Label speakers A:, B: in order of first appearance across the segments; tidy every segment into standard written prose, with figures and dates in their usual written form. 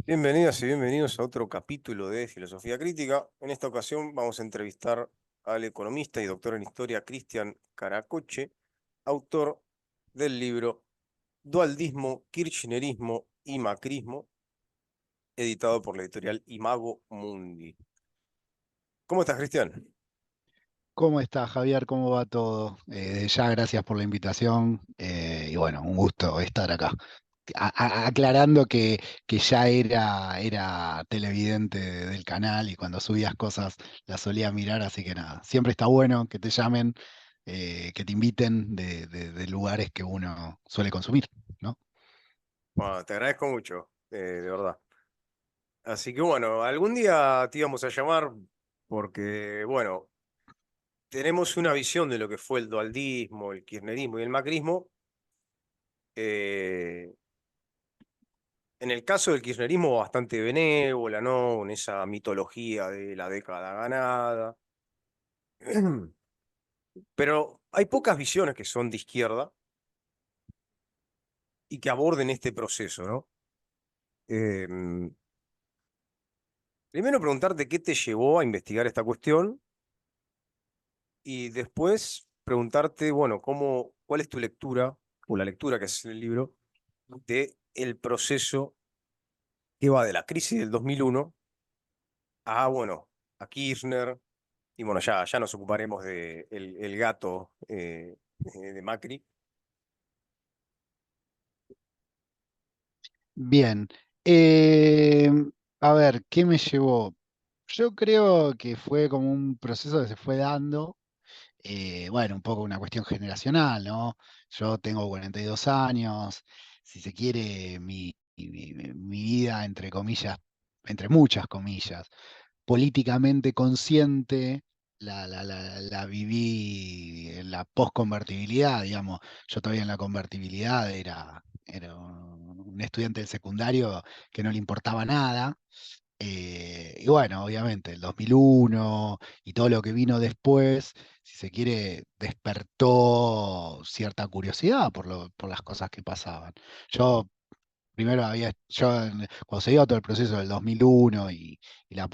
A: Bienvenidas y bienvenidos a otro capítulo de Filosofía Crítica. En esta ocasión vamos a entrevistar al economista y doctor en historia Cristian Caracoche, autor del libro Dualdismo, Kirchnerismo y Macrismo, editado por la editorial Imago Mundi. ¿Cómo estás, Cristian?
B: ¿Cómo estás, Javier? ¿Cómo va todo? Ya gracias por la invitación y bueno, un gusto estar acá. Aclarando que ya era televidente del canal y cuando subías cosas las solía mirar, así que nada, siempre está bueno que te llamen, que te inviten de lugares que uno suele consumir, ¿no?
A: Bueno, te agradezco mucho, de verdad. Así que bueno, algún día te íbamos a llamar porque, bueno, tenemos una visión de lo que fue el dualdismo, el kirchnerismo y el macrismo. eh, En el caso del kirchnerismo, bastante benévola, ¿no? Con esa mitología de la década ganada. Pero hay pocas visiones que son de izquierda y que aborden este proceso, ¿no? Eh, Primero preguntarte qué te llevó a investigar esta cuestión y después preguntarte, bueno, cuál es tu lectura o la lectura que haces en el libro de el proceso que va de la crisis del 2001 a, bueno, a Kirchner. Y bueno, ya nos ocuparemos de el gato de Macri.
B: Bien. eh, a ver, ¿qué me llevó? Yo creo que fue como un proceso que se fue dando. Bueno, un poco una cuestión generacional, ¿no? Yo tengo 42 años, si se quiere, mi vida, entre comillas, entre muchas comillas, políticamente consciente, la viví en la posconvertibilidad, digamos. Yo todavía en la convertibilidad era un estudiante del secundario que no le importaba nada. Y bueno, obviamente, el 2001 y todo lo que vino después, si se quiere, despertó cierta curiosidad por las cosas que pasaban. Yo cuando se dio todo el proceso del 2001 y el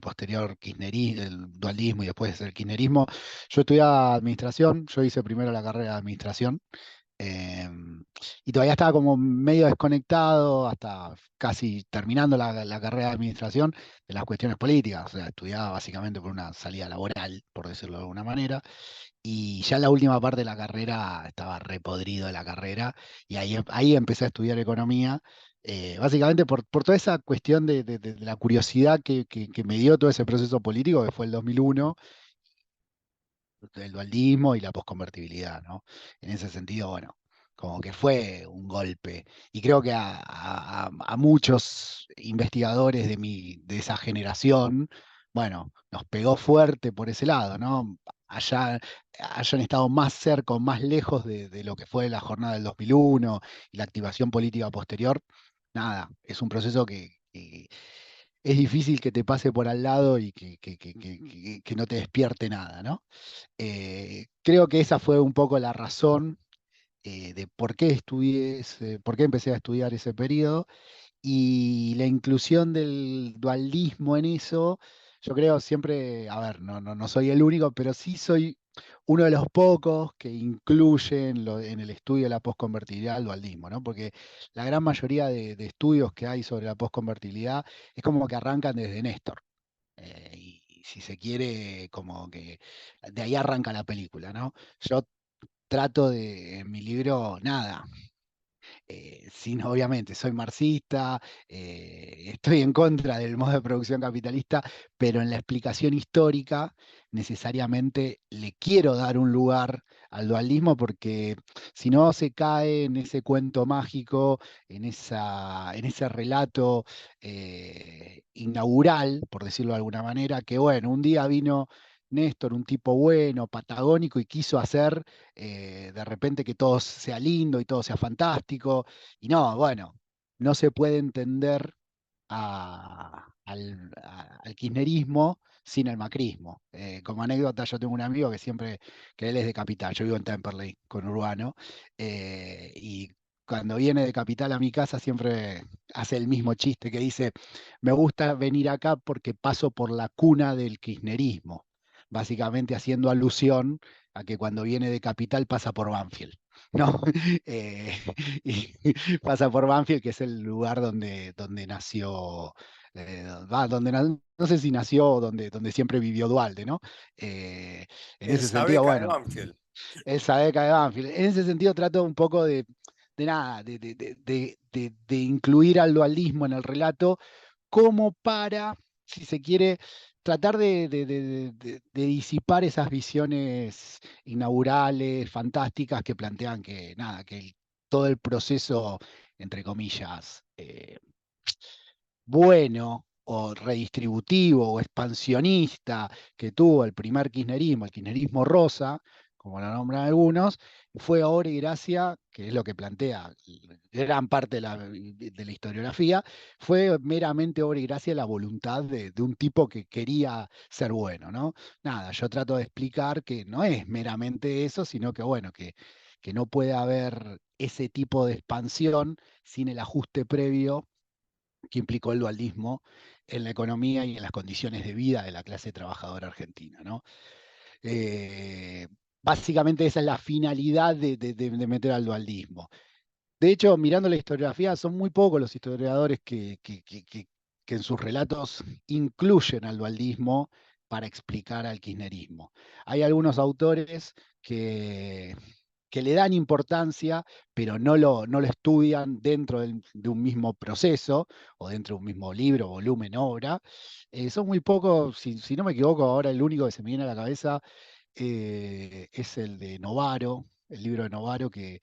B: posterior kirchnerismo, el dualismo y después el kirchnerismo, yo estudiaba administración, yo hice primero la carrera de administración. Y todavía estaba como medio desconectado hasta casi terminando la carrera de administración de las cuestiones políticas. O sea, estudiaba básicamente por una salida laboral, por decirlo de alguna manera. Y ya en la última parte de la carrera estaba repodrido de la carrera y ahí empecé a estudiar economía. Básicamente por toda esa cuestión de la curiosidad que me dio todo ese proceso político que fue el 2001, el dualdismo y la posconvertibilidad, ¿no? En ese sentido, bueno, como que fue un golpe. Y creo que a muchos investigadores de esa generación, bueno, nos pegó fuerte por ese lado, ¿no? Allá hayan estado más cerca o más lejos de lo que fue la jornada del 2001 y la activación política posterior, nada, es un proceso que es difícil que te pase por al lado y que no te despierte nada, ¿no? Creo que esa fue un poco la razón de por qué por qué empecé a estudiar ese periodo y la inclusión del dualismo en eso. Yo creo siempre, a ver, no soy el único, pero sí soy uno de los pocos que incluyen en el estudio de la posconvertibilidad el dualismo, ¿no? Porque la gran mayoría de estudios que hay sobre la posconvertibilidad es como que arrancan desde Néstor. Y si se quiere, como que de ahí arranca la película, ¿no? Yo trato en mi libro, nada, sin obviamente, soy marxista, estoy en contra del modo de producción capitalista, pero en la explicación histórica necesariamente le quiero dar un lugar al dualismo porque si no se cae en ese cuento mágico, en ese relato inaugural, por decirlo de alguna manera, que bueno, un día vino Néstor, un tipo bueno, patagónico, y quiso hacer de repente que todo sea lindo y todo sea fantástico. Y no, bueno, no se puede entender al kirchnerismo sin el macrismo. Como anécdota, yo tengo un amigo que él es de Capital, yo vivo en Temperley, con Urbano, y cuando viene de Capital a mi casa siempre hace el mismo chiste que dice, me gusta venir acá porque paso por la cuna del kirchnerismo, básicamente haciendo alusión a que cuando viene de Capital pasa por Banfield, ¿no? Eh, y pasa por Banfield, que es el lugar donde nació, no sé si nació o donde siempre vivió Dualde, ¿no? Eh, en
A: El
B: ese sentido,
A: Sabeca de
B: bueno,
A: Banfield.
B: esa beca de Banfield. En ese sentido trato un poco de nada, de incluir al dualismo en el relato como para, si se quiere, tratar de disipar esas visiones inaugurales, fantásticas que plantean que nada, todo el proceso, entre comillas, bueno o redistributivo o expansionista que tuvo el kirchnerismo rosa, como lo nombran algunos, fue obra y gracia, que es lo que plantea gran parte de la historiografía, fue meramente obra y gracia la voluntad de un tipo que quería ser bueno, ¿no? Nada, yo trato de explicar que no es meramente eso, sino que bueno, que no puede haber ese tipo de expansión sin el ajuste previo que implicó el dualismo en la economía y en las condiciones de vida de la clase trabajadora argentina, ¿no? Eh, Básicamente esa es la finalidad de meter al dualismo. De hecho, mirando la historiografía, son muy pocos los historiadores que en sus relatos incluyen al dualismo para explicar al kirchnerismo. Hay algunos autores que, que le dan importancia, pero no lo estudian dentro de un mismo proceso o dentro de un mismo libro, volumen, obra. Son muy pocos, si no me equivoco, ahora el único que se me viene a la cabeza es el de Novaro, el libro de Novaro que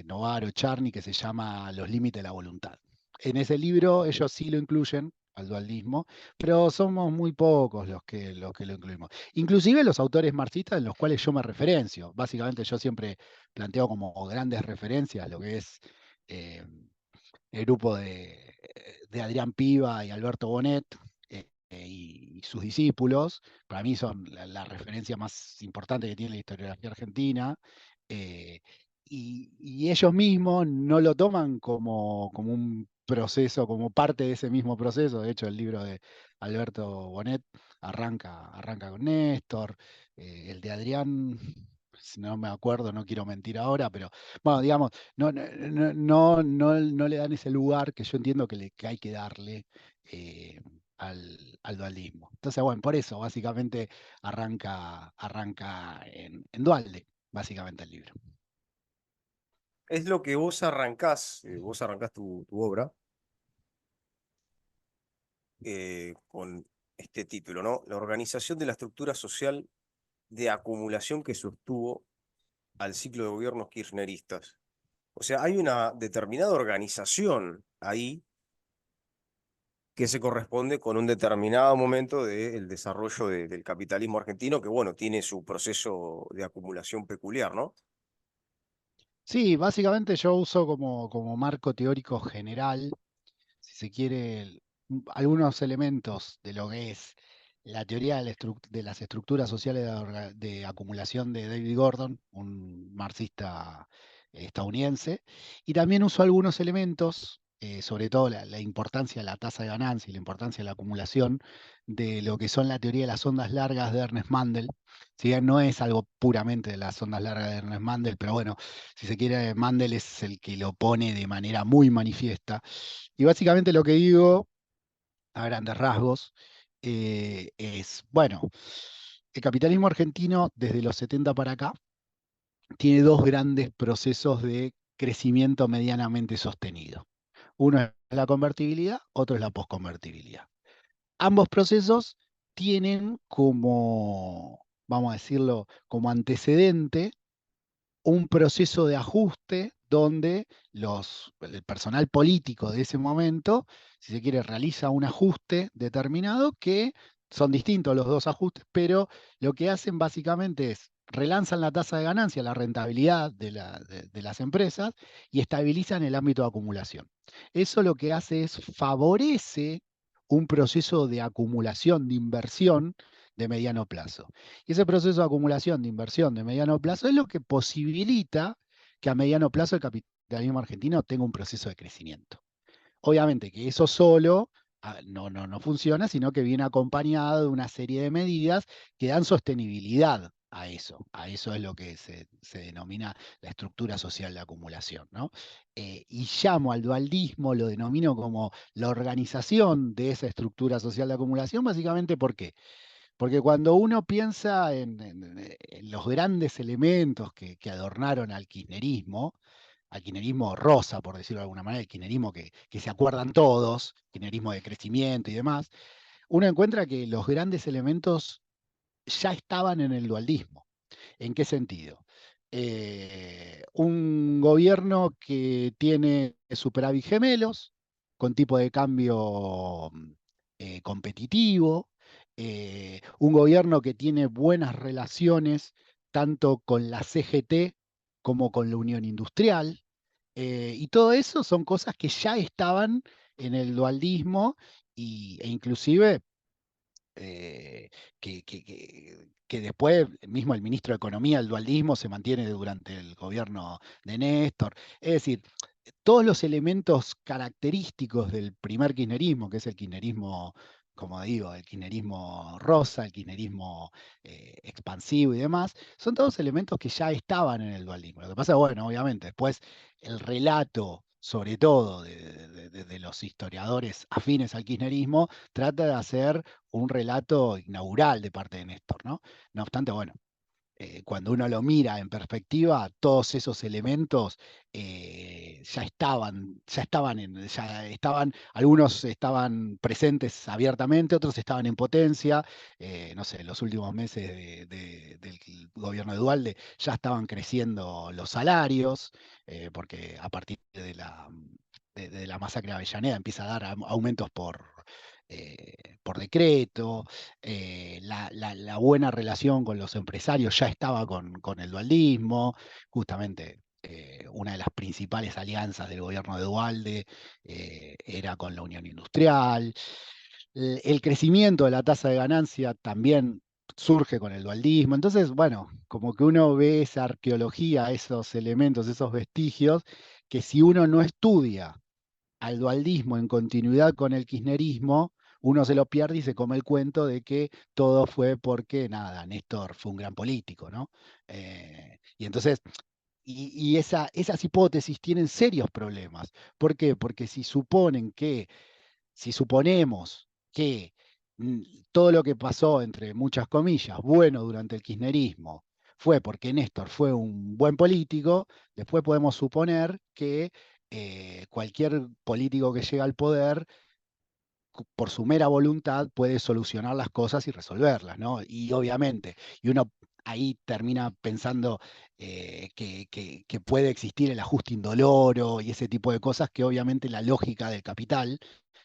B: Novaro, Charny, que se llama Los límites de la voluntad. En ese libro ellos sí lo incluyen al dualismo, pero somos muy pocos los que lo incluimos. Inclusive los autores marxistas en los cuales yo me referencio. Básicamente yo siempre planteo como grandes referencias lo que es eh, el grupo de Adrián Piva y Alberto Bonet y sus discípulos. Para mí son la referencia más importante que tiene la historiografía argentina. eh, y ellos mismos no lo toman como un proceso, como parte de ese mismo proceso. De hecho, el libro de Alberto Bonet arranca con Néstor, el de Adrián, si no me acuerdo, no quiero mentir ahora, pero bueno, digamos, no le dan ese lugar que yo entiendo que hay que darle eh, al dualismo. Entonces, bueno, por eso básicamente arranca en Dualde, básicamente el libro.
A: Es lo que vos arrancás tu obra con este título, ¿no? La organización de la estructura social de acumulación que sostuvo al ciclo de gobiernos kirchneristas. O sea, hay una determinada organización ahí que se corresponde con un determinado momento del desarrollo del capitalismo argentino, que bueno, tiene su proceso de acumulación peculiar, ¿no?
B: Sí, básicamente yo uso como marco teórico general, si se quiere, algunos elementos de lo que es la teoría de las estructuras sociales de acumulación de David Gordon, un marxista estadounidense, y también uso algunos elementos, sobre todo la importancia de la tasa de ganancia y la importancia de la acumulación, de lo que son la teoría de las ondas largas de Ernest Mandel. Si bien no es algo puramente de las ondas largas de Ernest Mandel, pero bueno, si se quiere, Mandel es el que lo pone de manera muy manifiesta. Y básicamente lo que digo, a grandes rasgos, es, bueno, el capitalismo argentino desde los 70 para acá tiene dos grandes procesos de crecimiento medianamente sostenido. Uno es la convertibilidad, otro es la posconvertibilidad. Ambos procesos tienen como, vamos a decirlo, como antecedente un proceso de ajuste donde el personal político de ese momento, si se quiere, realiza un ajuste determinado que son distintos los dos ajustes, pero lo que hacen básicamente es relanzan la tasa de ganancia, la rentabilidad de las empresas y estabilizan el ámbito de acumulación. Eso lo que hace es favorece un proceso de acumulación, de inversión de mediano plazo. Y ese proceso de acumulación de inversión de mediano plazo es lo que posibilita que a mediano plazo el capital capitalismo argentino tenga un proceso de crecimiento. Obviamente que eso solo no funciona, sino que viene acompañado de una serie de medidas que dan sostenibilidad a eso. A eso es lo que se denomina la estructura social de acumulación, ¿no? Y llamo al dualdismo, lo denomino como la organización de esa estructura social de acumulación, básicamente ¿por qué? Porque cuando uno piensa en los grandes elementos que adornaron al kirchnerismo rosa, por decirlo de alguna manera, el kirchnerismo que se acuerdan todos, kirchnerismo de crecimiento y demás, uno encuentra que los grandes elementos ya estaban en el dualdismo. ¿En qué sentido? Un gobierno que tiene superávit gemelos, con tipo de cambio competitivo, un gobierno que tiene buenas relaciones tanto con la CGT como con la Unión Industrial, y todo eso son cosas que ya estaban en el dualdismo e inclusive eh, que después mismo el ministro de Economía, el dualismo, se mantiene durante el gobierno de Néstor. Es decir, todos los elementos característicos del primer kirchnerismo, que es el kirchnerismo, como digo, el kirchnerismo rosa, el kirchnerismo expansivo y demás, son todos elementos que ya estaban en el dualismo. Lo que pasa, bueno, obviamente, después el relato, sobre todo de los historiadores afines al kirchnerismo, trata de hacer un relato inaugural de parte de Néstor, ¿no? No obstante, bueno, cuando uno lo mira en perspectiva, todos esos elementos ya estaban, algunos estaban presentes abiertamente, otros estaban en potencia. No sé, en los últimos meses del gobierno de Dualde ya estaban creciendo los salarios, porque a partir de la masacre de Avellaneda empieza a dar aumentos por decreto. La buena relación con los empresarios ya estaba con el dualdismo, justamente una de las principales alianzas del gobierno de Dualde era con la Unión Industrial. El crecimiento de la tasa de ganancia también surge con el dualdismo. Entonces, bueno, como que uno ve esa arqueología, esos elementos, esos vestigios, que si uno no estudia al dualdismo en continuidad con el kirchnerismo, uno se lo pierde y se come el cuento de que todo fue porque, nada, Néstor fue un gran político, ¿no? Y entonces, esas hipótesis tienen serios problemas. ¿Por qué? Porque si suponemos que mm, todo lo que pasó, entre muchas comillas, bueno durante el kirchnerismo, fue porque Néstor fue un buen político, después podemos suponer que cualquier político que llega al poder, por su mera voluntad, puede solucionar las cosas y resolverlas, ¿no? Y obviamente, y uno ahí termina pensando que puede existir el ajuste indoloro y ese tipo de cosas que obviamente la lógica del capital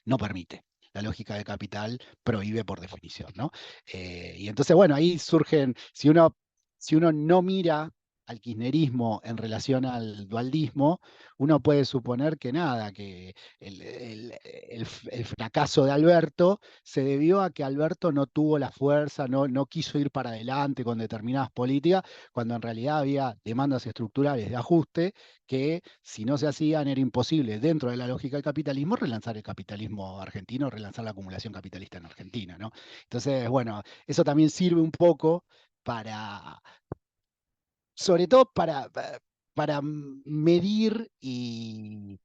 B: no permite. La lógica del capital prohíbe por definición, ¿no? Y entonces, bueno, ahí surgen, si uno no mira al kirchnerismo en relación al dualdismo, uno puede suponer que nada, que el fracaso de Alberto se debió a que Alberto no tuvo la fuerza, no quiso ir para adelante con determinadas políticas, cuando en realidad había demandas estructurales de ajuste que si no se hacían era imposible dentro de la lógica del capitalismo relanzar el capitalismo argentino, relanzar la acumulación capitalista en Argentina, ¿no? Entonces, bueno, eso también sirve un poco para, sobre todo para medir y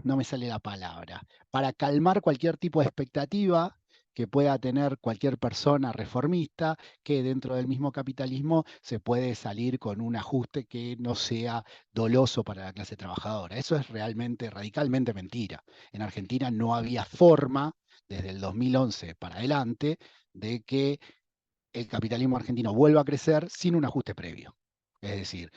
B: no me sale la palabra, para calmar cualquier tipo de expectativa que pueda tener cualquier persona reformista, que dentro del mismo capitalismo se puede salir con un ajuste que no sea doloso para la clase trabajadora. Eso es realmente, radicalmente mentira. En Argentina no había forma, desde el 2011 para adelante, de que el capitalismo argentino vuelva a crecer sin un ajuste previo. Es decir,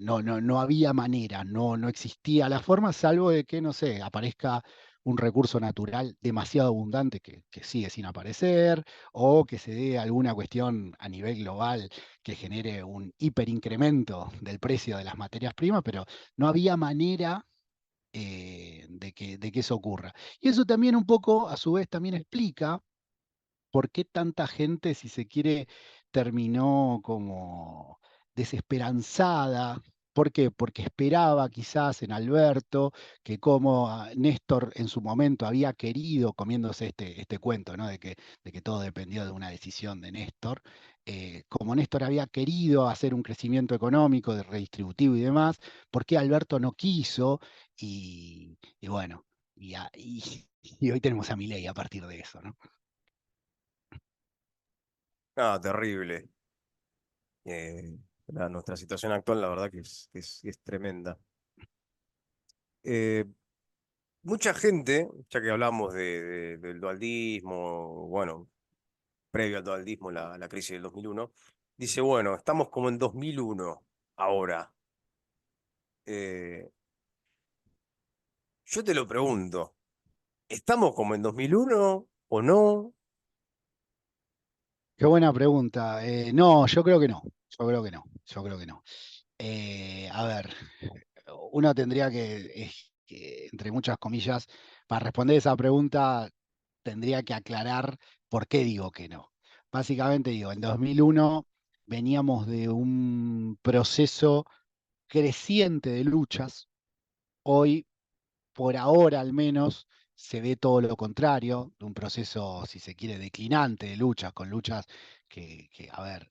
B: no había manera, no existía la forma, salvo de que, no sé, aparezca un recurso natural demasiado abundante que sigue sin aparecer, o que se dé alguna cuestión a nivel global que genere un hiperincremento del precio de las materias primas, pero no había manera de que eso ocurra. Y eso también un poco, a su vez, también explica por qué tanta gente, si se quiere, terminó como desesperanzada ¿Por qué? Porque esperaba quizás en Alberto que como Néstor en su momento había querido, comiéndose este cuento, ¿no? De que todo dependió de una decisión de Néstor, como Néstor había querido hacer un crecimiento económico, de redistributivo y demás, ¿por qué Alberto no quiso? Y bueno, y hoy tenemos a Milei a partir de eso, ¿no?
A: Ah, terrible. Nuestra situación actual, la verdad que es tremenda. Eh, Mucha gente, ya que hablamos del dualdismo, bueno, previo al dualdismo, la crisis del 2001, dice, bueno, estamos como en 2001 ahora. Eh, yo te lo pregunto, ¿estamos como en 2001 o no?
B: Qué buena pregunta. No, yo creo que no. Yo creo que no. Yo creo que no. A ver, uno tendría que, entre muchas comillas, para responder esa pregunta, tendría que aclarar por qué digo que no. Básicamente digo, en 2001 veníamos de un proceso creciente de luchas. Hoy, por ahora al menos, se ve todo lo contrario, de un proceso, si se quiere, declinante de luchas, con luchas a ver,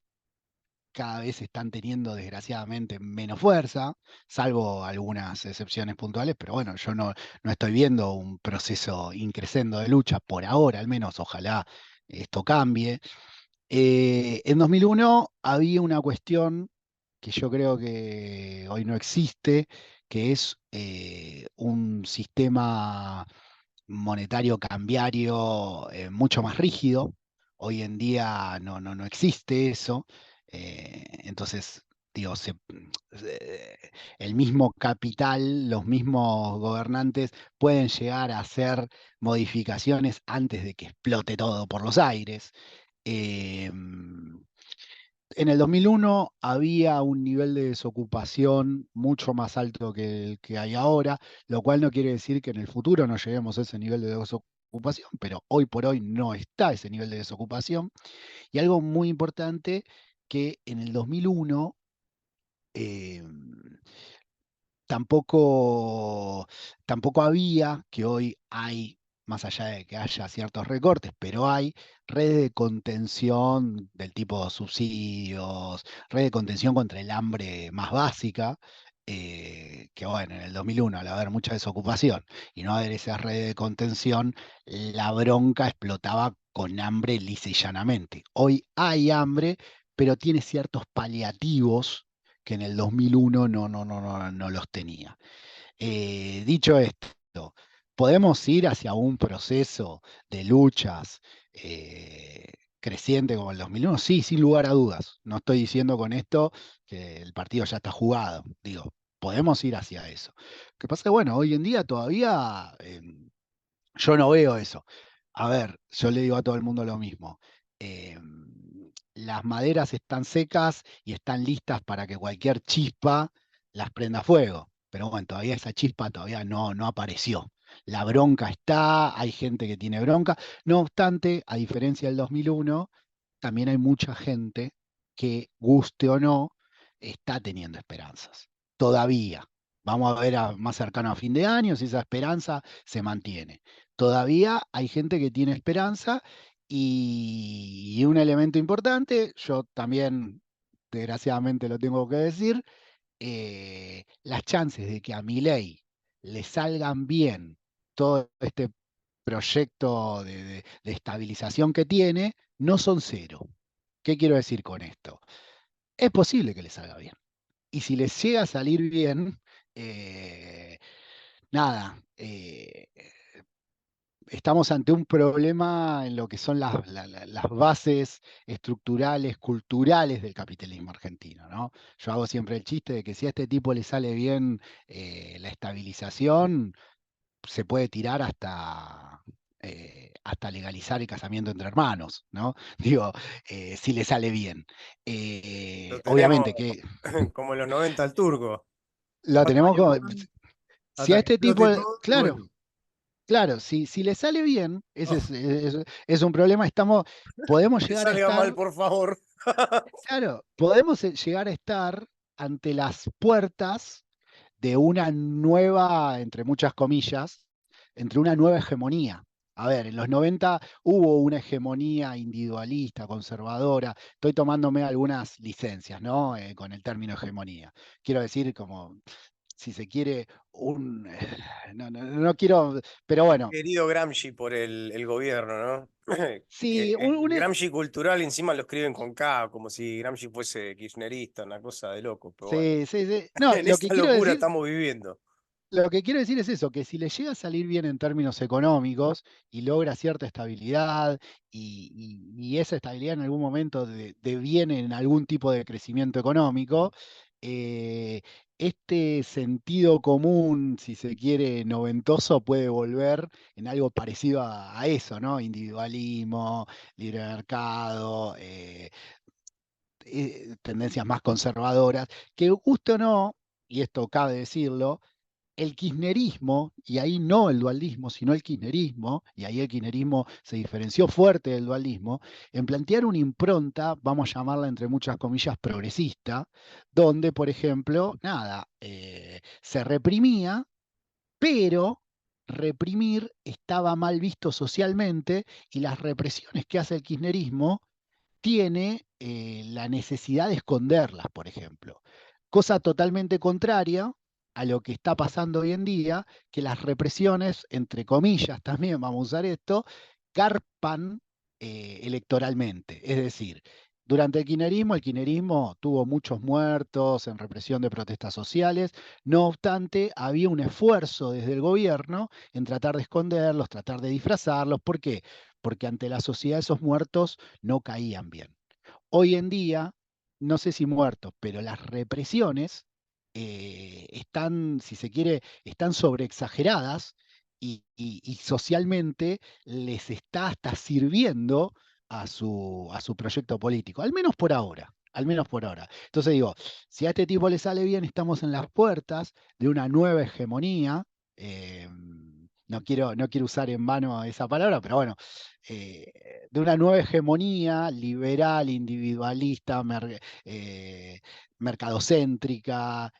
B: cada vez están teniendo desgraciadamente menos fuerza, salvo algunas excepciones puntuales, pero bueno, yo no estoy viendo un proceso increscendo de lucha por ahora, al menos, ojalá esto cambie. En 2001 había una cuestión que yo creo que hoy no existe, que es un sistema monetario cambiario mucho más rígido. Hoy en día no existe eso. Entonces, digo, eh, el mismo capital, los mismos gobernantes pueden llegar a hacer modificaciones antes de que explote todo por los aires. En el 2001 había un nivel de desocupación mucho más alto que el que hay ahora, lo cual no quiere decir que en el futuro no lleguemos a ese nivel de desocupación, pero hoy por hoy no está ese nivel de desocupación. Y algo muy importante, que en el 2001 eh, tampoco, tampoco había, que hoy hay, más allá de que haya ciertos recortes, pero hay redes de contención del tipo subsidios, red de contención contra el hambre más básica, que bueno, en el 2001, al haber mucha desocupación y no haber esa red de contención, la bronca explotaba con hambre lisa y llanamente. Hoy hay hambre, pero tiene ciertos paliativos que en el 2001 no los tenía. Dicho esto, ¿podemos ir hacia un proceso de luchas creciente como el 2001? Sí, sin lugar a dudas. No estoy diciendo con esto que el partido ya está jugado. Digo, podemos ir hacia eso. Lo que pasa es que, bueno, hoy en día todavía yo no veo eso. A ver, yo le digo a todo el mundo lo mismo. Eh, las maderas están secas y están listas para que cualquier chispa las prenda fuego. Pero bueno, todavía esa chispa todavía no apareció. La bronca está, hay gente que tiene bronca. No obstante, a diferencia del 2001, también hay mucha gente que, guste o no, está teniendo esperanzas. Todavía. Vamos a ver más cercano a fin de año si esa esperanza se mantiene. Todavía hay gente que tiene esperanza y un elemento importante, yo también desgraciadamente lo tengo que decir, las chances de que a Milei le salgan bien todo este proyecto de estabilización que tiene no son cero. ¿Qué quiero decir con esto? Es posible que le salga bien. Y si les llega a salir bien, eh, nada, estamos ante un problema en lo que son las bases estructurales, culturales del capitalismo argentino, ¿no? Yo hago siempre el chiste de que si a este tipo le sale bien la estabilización, se puede tirar hasta legalizar el casamiento entre hermanos, ¿no? Digo, si le sale bien.
A: Lo tenemos
B: Obviamente que
A: como en los 90 al turco.
B: lo
A: 4
B: tenemos
A: años
B: como,
A: más
B: si
A: hasta
B: a
A: que
B: este tipo,
A: explote todo y
B: claro,
A: bueno.
B: claro, si le sale bien, ese
A: Oh,
B: es un problema, podemos
A: que
B: llegar a
A: salga
B: estar,
A: mal, por favor.
B: claro, podemos llegar a estar ante las puertas de una nueva, entre muchas comillas, entre una nueva hegemonía. A ver, en los 90 hubo una hegemonía individualista, conservadora. Estoy tomándome algunas licencias, ¿no? Con el término hegemonía. Quiero decir, como, si se quiere, no quiero, pero bueno,
A: Querido Gramsci por el gobierno, ¿no? Que
B: sí,
A: Gramsci cultural encima lo escriben con K, como si Gramsci fuese kirchnerista, una cosa de loco, pero bueno,
B: sí, sí, sí. No,
A: en esta locura estamos viviendo.
B: lo que quiero decir es eso, que si le llega a salir bien en términos económicos y logra cierta estabilidad y esa estabilidad en algún momento deviene en algún tipo de crecimiento económico, eh, este sentido común, si se quiere, noventoso, puede volver en algo parecido a eso, ¿no? Individualismo, libre mercado, tendencias más conservadoras, que guste o no, y esto cabe decirlo, el kirchnerismo, y ahí no el dualismo, sino el kirchnerismo, y ahí el kirchnerismo se diferenció fuerte del dualismo, en plantear una impronta, vamos a llamarla entre muchas comillas, progresista, donde, por ejemplo, nada, se reprimía, pero reprimir estaba mal visto socialmente y las represiones que hace el kirchnerismo tiene la necesidad de esconderlas, por ejemplo. Cosa totalmente contraria a lo que está pasando hoy en día, que las represiones, entre comillas también, vamos a usar esto, carpan electoralmente. Es decir, durante el kirchnerismo tuvo muchos muertos en represión de protestas sociales, no obstante, había un esfuerzo desde el gobierno en tratar de esconderlos, tratar de disfrazarlos. ¿Por qué? Porque ante la sociedad esos muertos no caían bien. Hoy en día, no sé si muertos, pero las represiones están, si se quiere, están sobreexageradas y socialmente les está hasta sirviendo a su proyecto político, al menos por ahora. Al menos por ahora. Entonces digo, si a este tipo le sale bien, estamos en las puertas de una nueva hegemonía. No quiero usar en vano esa palabra, pero bueno, de una nueva hegemonía liberal, individualista, mercadocéntrica,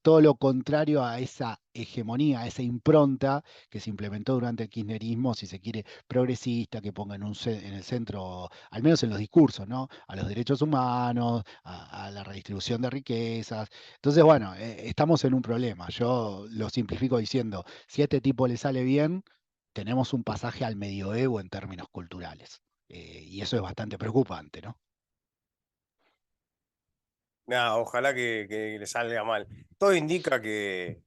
B: todo lo contrario a esa hegemonía, a esa impronta que se implementó durante el kirchnerismo, si se quiere, progresista, que ponga en el centro, al menos en los discursos, ¿no? A los derechos humanos, a la redistribución de riquezas. Entonces, bueno, estamos en un problema. Yo lo simplifico diciendo, si a este tipo le sale bien, tenemos un pasaje al medioevo en términos culturales. Y eso es bastante preocupante, ¿no?
A: Nada, ojalá que le salga mal. Todo indica que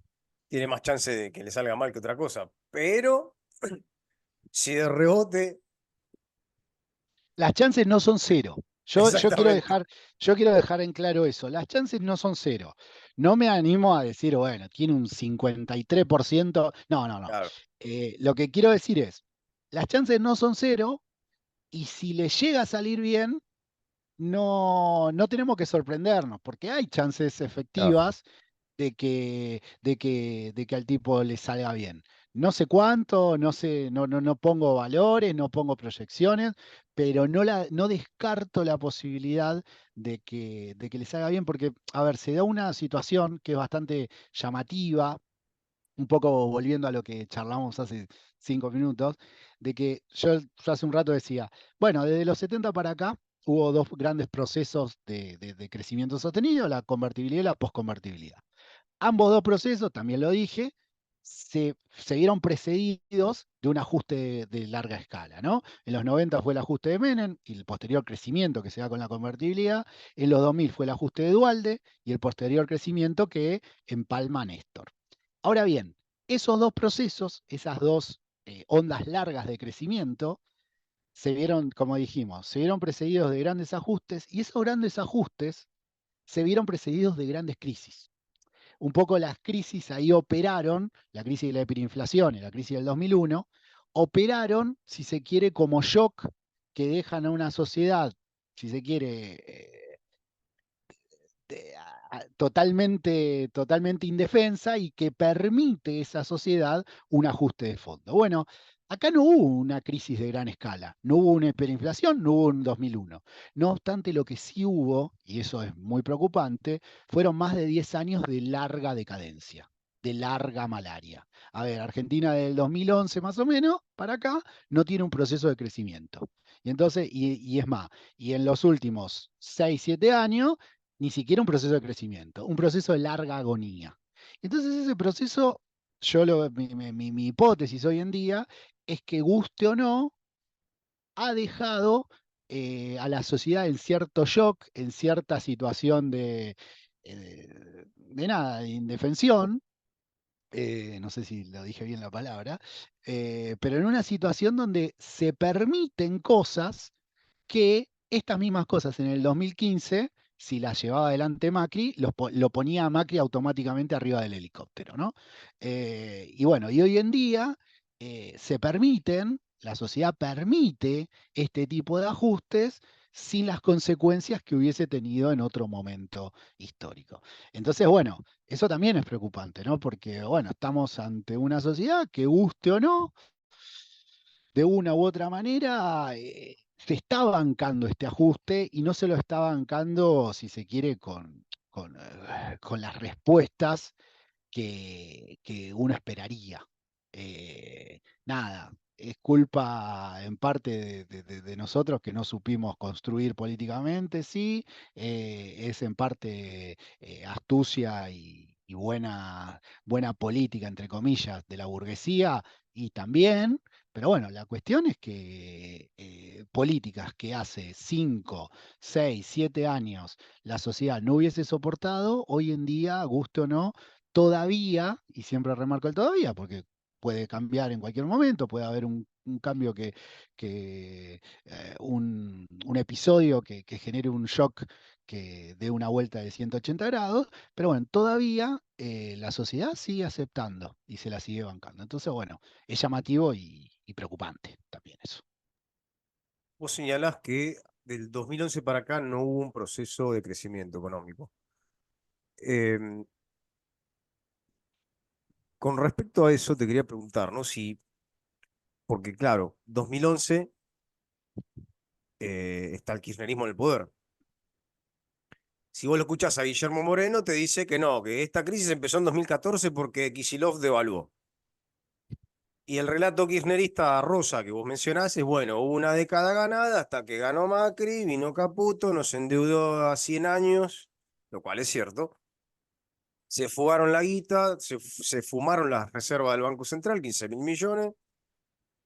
A: tiene más chance de que le salga mal que otra cosa, pero si de rebote,
B: Las chances no son cero.
A: exactamente,
B: Yo quiero dejar en claro eso. Las chances no son cero. No me animo a decir, bueno, tiene un 53%. No, no, no.
A: claro,
B: Lo que quiero decir es, las chances no son cero y si le llega a salir bien, no tenemos que sorprendernos, porque hay chances
A: claro.
B: efectivas de que al tipo le salga bien. No sé cuánto, no sé, no pongo valores, no pongo proyecciones, pero no descarto la posibilidad de que le salga bien, porque, a ver, se da una situación que es bastante llamativa, un poco volviendo a lo que charlamos hace 5 minutos, de que yo hace un rato decía, bueno, desde los 70 para acá hubo dos grandes procesos de crecimiento sostenido, la convertibilidad y la posconvertibilidad. Ambos dos procesos, también lo dije, se vieron precedidos de un ajuste de larga escala, ¿no? En los 90 fue el ajuste de Menem y el posterior crecimiento que se da con la convertibilidad. En los 2000 fue el ajuste de Dualde y el posterior crecimiento que empalma Néstor. Ahora bien, esos dos procesos, esas dos ondas largas de crecimiento, se vieron, como dijimos, se vieron precedidos de grandes ajustes y esos grandes ajustes se vieron precedidos de grandes crisis. Un poco las crisis ahí operaron, la crisis de la hiperinflación y la crisis del 2001, operaron, si se quiere, como shock que dejan a una sociedad, si se quiere, totalmente indefensa y que permite esa sociedad un ajuste de fondo. Bueno, acá no hubo una crisis de gran escala, no hubo una hiperinflación, no hubo un 2001. No obstante, lo que sí hubo, y eso es muy preocupante, fueron más de 10 años de larga decadencia, de larga malaria. A ver, Argentina del 2011 más o menos para acá no tiene un proceso de crecimiento. Y entonces, y es más, y en los últimos 6 7 años ni siquiera un proceso de crecimiento, un proceso de larga agonía. Entonces ese proceso, mi hipótesis hoy en día es que guste o no, ha dejado a la sociedad en cierto shock, en cierta situación de nada, de indefensión, no sé si lo dije bien la palabra, pero en una situación donde se permiten cosas que estas mismas cosas en el 2015, si las llevaba adelante Macri, lo ponía a Macri automáticamente arriba del helicóptero, ¿no? Y bueno, y hoy en día se permiten, la sociedad permite este tipo de ajustes sin las consecuencias que hubiese tenido en otro momento histórico. Entonces, bueno, eso también es preocupante, ¿no? Porque, bueno, estamos ante una sociedad que guste o no, de una u otra manera, se está bancando este ajuste y no se lo está bancando, si se quiere, con las respuestas que uno esperaría. Nada, es culpa en parte de nosotros que no supimos construir políticamente, sí, es en parte astucia y buena política, entre comillas, de la burguesía y también, pero bueno, la cuestión es que políticas que hace 5, 6, 7 años la sociedad no hubiese soportado, hoy en día, guste o no, todavía, y siempre remarco el todavía, porque puede cambiar en cualquier momento, puede haber un cambio un episodio que genere un shock que dé una vuelta de 180 grados, pero bueno, todavía la sociedad sigue aceptando y se la sigue bancando. Entonces, bueno, es llamativo y preocupante también eso.
A: Vos señalás que del 2011 para acá no hubo un proceso de crecimiento económico. Em, con respecto a eso, te quería preguntar, ¿no? Si, porque claro, 2011 está el kirchnerismo en el poder. Si vos lo escuchás a Guillermo Moreno, te dice que no, que esta crisis empezó en 2014 porque Kicillof devaluó. Y el relato kirchnerista rosa que vos mencionás es, bueno, hubo una década ganada hasta que ganó Macri, vino Caputo, nos endeudó a 100 años, lo cual es cierto. Se fugaron la guita, se fumaron las reservas del Banco Central, 15.000 millones,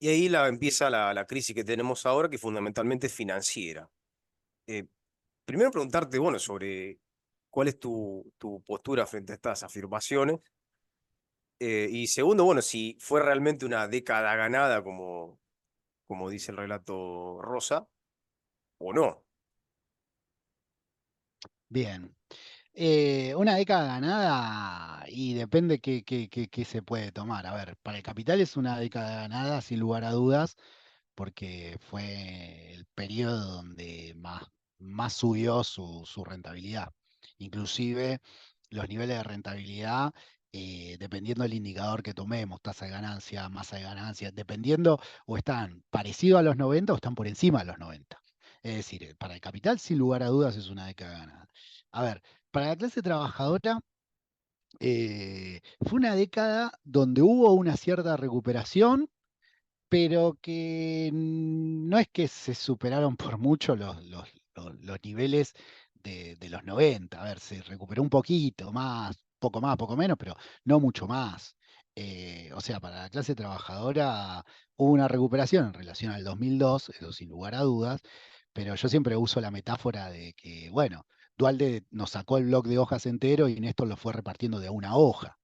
A: y ahí empieza la crisis que tenemos ahora, que fundamentalmente es financiera. Eh, Primero preguntarte, bueno, sobre cuál es tu postura frente a estas afirmaciones. Y segundo, bueno, si fue realmente una década ganada, como dice el relato Rosa, o no.
B: Bien. Una década ganada y depende qué se puede tomar. A ver, para el capital es una década ganada, sin lugar a dudas, porque fue el periodo donde más subió su rentabilidad. Inclusive los niveles de rentabilidad, dependiendo del indicador que tomemos, tasa de ganancia, masa de ganancia, dependiendo, o están parecidos a los 90 o están por encima de los 90. Es decir, para el capital, sin lugar a dudas, es una década ganada. A ver, para la clase trabajadora, fue una década donde hubo una cierta recuperación, pero que no es que se superaron por mucho los niveles de los 90. A ver, se recuperó un poquito más, poco menos, pero no mucho más. O sea, para la clase trabajadora hubo una recuperación en relación al 2002, eso sin lugar a dudas, pero yo siempre uso la metáfora de que, bueno, Dualde nos sacó el bloc de hojas entero y Néstor lo fue repartiendo de una hoja.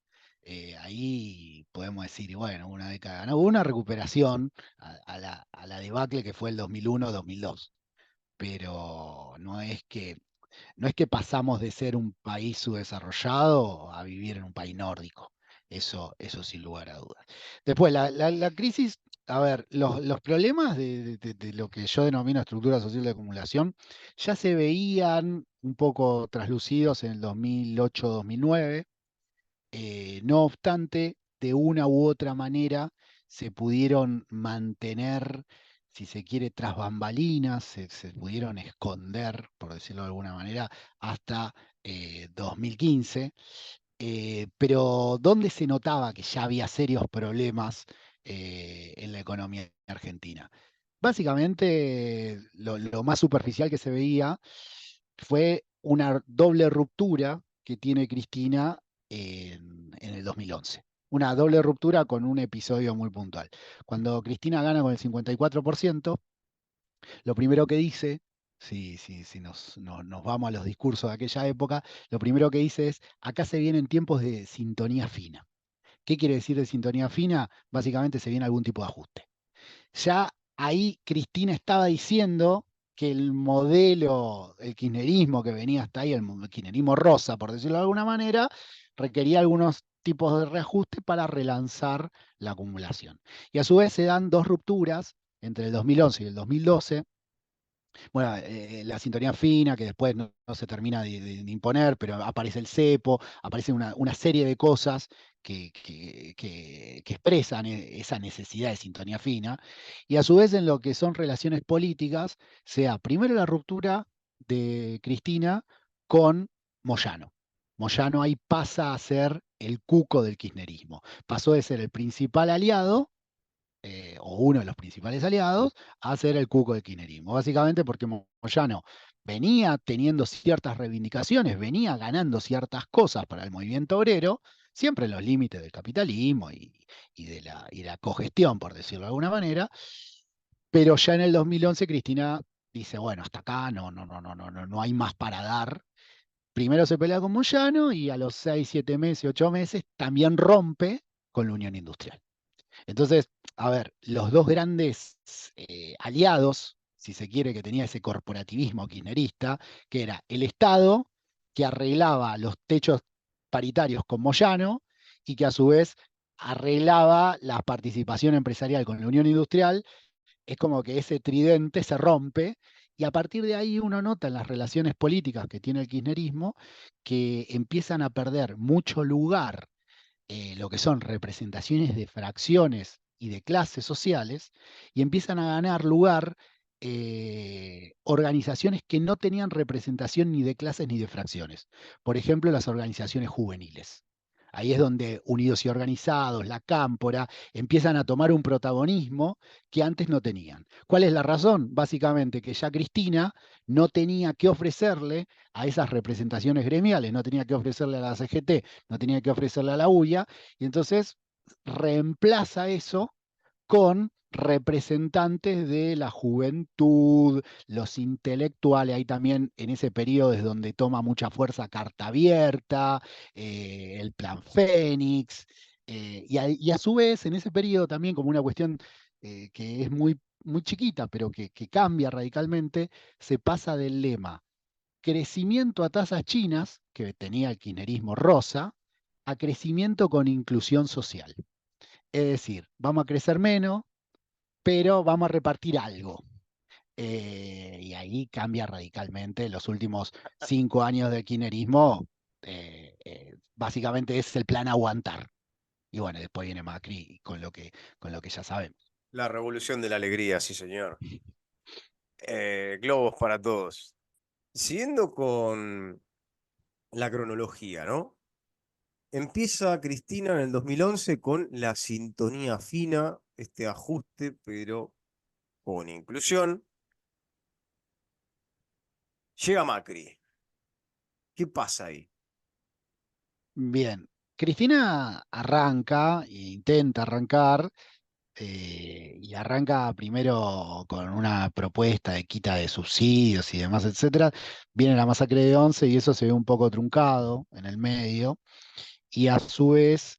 B: Ahí podemos decir, y bueno, una década, no, hubo una recuperación a la debacle que fue el 2001-2002, pero no es que pasamos de ser un país subdesarrollado a vivir en un país nórdico, eso sin lugar a dudas. Después, la crisis. A ver, los problemas de lo que yo denomino estructura social de acumulación ya se veían un poco traslucidos en el 2008-2009. No obstante, de una u otra manera se pudieron mantener, si se quiere, tras bambalinas, se pudieron esconder, por decirlo de alguna manera, hasta 2015. Pero ¿dónde se notaba que ya había serios problemas en la economía argentina? Básicamente, lo más superficial que se veía fue una doble ruptura que tiene Cristina en el 2011. Una doble ruptura con un episodio muy puntual. Cuando Cristina gana con el 54%, lo primero que dice, si nos vamos a los discursos de aquella época, lo primero que dice es, acá se vienen tiempos de sintonía fina. ¿Qué quiere decir de sintonía fina? Básicamente se viene algún tipo de ajuste. Ya ahí Cristina estaba diciendo que el modelo, el kirchnerismo que venía hasta ahí, el kirchnerismo rosa, por decirlo de alguna manera, requería algunos tipos de reajuste para relanzar la acumulación. Y a su vez se dan dos rupturas entre el 2011 y el 2012. Bueno, la sintonía fina, que después no se termina de imponer, pero aparece el cepo, aparece una serie de cosas que expresan esa necesidad de sintonía fina, y a su vez en lo que son relaciones políticas, sea primero la ruptura de Cristina con Moyano. Moyano ahí pasa a ser el cuco del kirchnerismo. Pasó de ser el principal aliado o uno de los principales aliados, a ser el cuco del kirchnerismo. Básicamente porque Moyano venía teniendo ciertas reivindicaciones, venía ganando ciertas cosas para el movimiento obrero, siempre en los límites del capitalismo y de la cogestión, por decirlo de alguna manera, pero ya en el 2011 Cristina dice, bueno, hasta acá no hay más para dar. Primero se pelea con Moyano y a los 6, 7 meses, 8 meses también rompe con la Unión Industrial. Entonces, a ver, los dos grandes aliados, si se quiere, que tenía ese corporativismo kirchnerista, que era el Estado, que arreglaba los techos paritarios con Moyano y que a su vez arreglaba la participación empresarial con la Unión Industrial, es como que ese tridente se rompe. Y a partir de ahí uno nota en las relaciones políticas que tiene el kirchnerismo que empiezan a perder mucho lugar lo que son representaciones de fracciones y de clases sociales, y empiezan a ganar lugar organizaciones que no tenían representación ni de clases ni de fracciones. Por ejemplo, las organizaciones juveniles. Ahí es donde Unidos y Organizados, la Cámpora, empiezan a tomar un protagonismo que antes no tenían. ¿Cuál es la razón? Básicamente que ya Cristina no tenía que ofrecerle a esas representaciones gremiales, no tenía que ofrecerle a la CGT, no tenía que ofrecerle a la UIA, y entonces reemplaza eso con representantes de la juventud, los intelectuales, ahí también en ese periodo es donde toma mucha fuerza Carta Abierta, el Plan Fénix, y a su vez en ese periodo también como una cuestión que es muy chiquita, pero que cambia radicalmente, se pasa del lema crecimiento a tasas chinas, que tenía el kirchnerismo rosa, a crecimiento con inclusión social. Es decir, vamos a crecer menos, pero vamos a repartir algo. Y ahí cambia radicalmente. Los últimos 5 años del kirchnerismo, básicamente es el plan aguantar. Y bueno, después viene Macri con lo que ya sabemos.
A: La revolución de la alegría, sí, señor. Globos para todos. Siguiendo con la cronología, ¿no? Empieza Cristina en el 2011 con la sintonía fina, este ajuste, pero con inclusión. Llega Macri. ¿Qué pasa ahí?
B: Bien, Cristina arranca, e intenta arrancar, y arranca primero con una propuesta de quita de subsidios y demás, etcétera. Viene la masacre de Once y eso se ve un poco truncado en el medio. Y a su vez,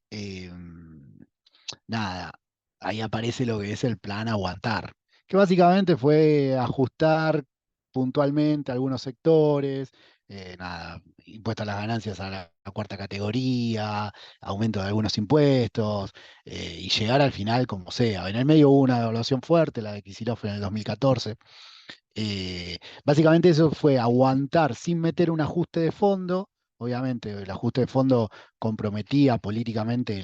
B: nada, ahí aparece lo que es el plan Aguantar, que básicamente fue ajustar puntualmente algunos sectores, nada, impuesto a las ganancias a la cuarta categoría, aumento de algunos impuestos, y llegar al final como sea. En el medio hubo una devaluación fuerte, la de Kicillof en el 2014. Básicamente eso fue aguantar sin meter un ajuste de fondo. Obviamente, el ajuste de fondo comprometía políticamente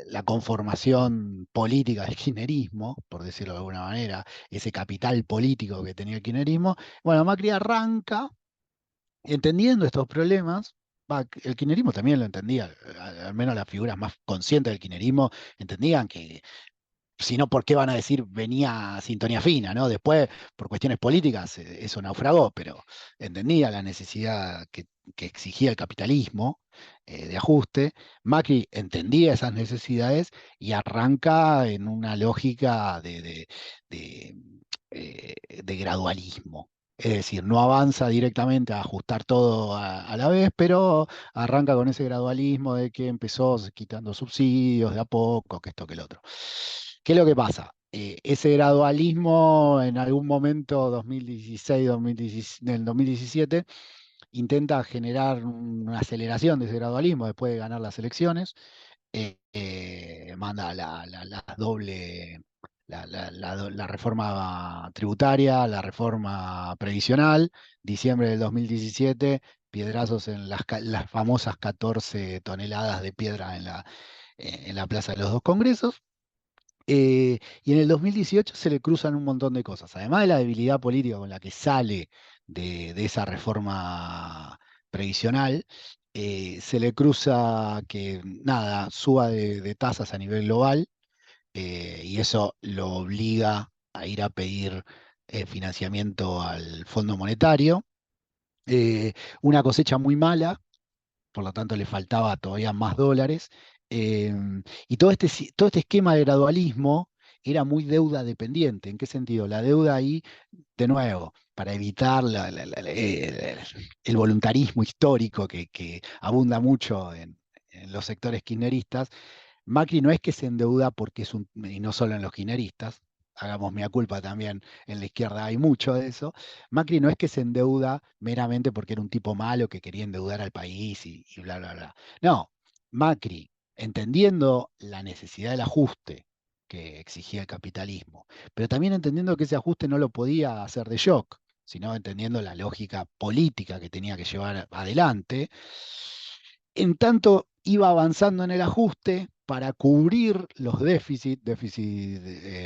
B: la conformación política del kirchnerismo, por decirlo de alguna manera, ese capital político que tenía el kirchnerismo. Bueno, Macri arranca entendiendo estos problemas. El kirchnerismo también lo entendía, al menos las figuras más conscientes del kirchnerismo entendían que si no, ¿por qué van a decir venía Sintonía Fina, ¿no? Después, por cuestiones políticas, eso naufragó, pero entendía la necesidad que exigía el capitalismo de ajuste. Macri entendía esas necesidades y arranca en una lógica de, de gradualismo. Es decir, no avanza directamente a ajustar todo a la vez, pero arranca con ese gradualismo de que empezó quitando subsidios de a poco, que esto, que el otro. ¿Qué es lo que pasa? Ese gradualismo en algún momento, 2016, 2017, en el 2017, intenta generar una aceleración de ese gradualismo después de ganar las elecciones. Manda la doble, la reforma tributaria, la reforma previsional, diciembre del 2017, piedrazos en las famosas 14 toneladas de piedra en la Plaza de los Dos Congresos. Y en el 2018 se le cruzan un montón de cosas. Además de la debilidad política con la que sale de esa reforma previsional, se le cruza que nada, suba de tasas a nivel global, y eso lo obliga a ir a pedir financiamiento al Fondo Monetario. Eh, una cosecha muy mala, por lo tanto le faltaba todavía más dólares. Y todo este esquema de gradualismo era muy deuda dependiente. ¿En qué sentido? La deuda ahí, de nuevo, para evitar el voluntarismo histórico que abunda mucho en los sectores kirchneristas. Macri no es que se endeuda porque es un, y no solo en los kirchneristas, hagamos mea culpa también, en la izquierda hay mucho de eso. Macri no es que se endeuda meramente porque era un tipo malo que quería endeudar al país y bla, bla, bla. No, Macri, entendiendo la necesidad del ajuste que exigía el capitalismo, pero también entendiendo que ese ajuste no lo podía hacer de shock, sino entendiendo la lógica política que tenía que llevar adelante. En tanto iba avanzando en el ajuste para cubrir los déficits, déficit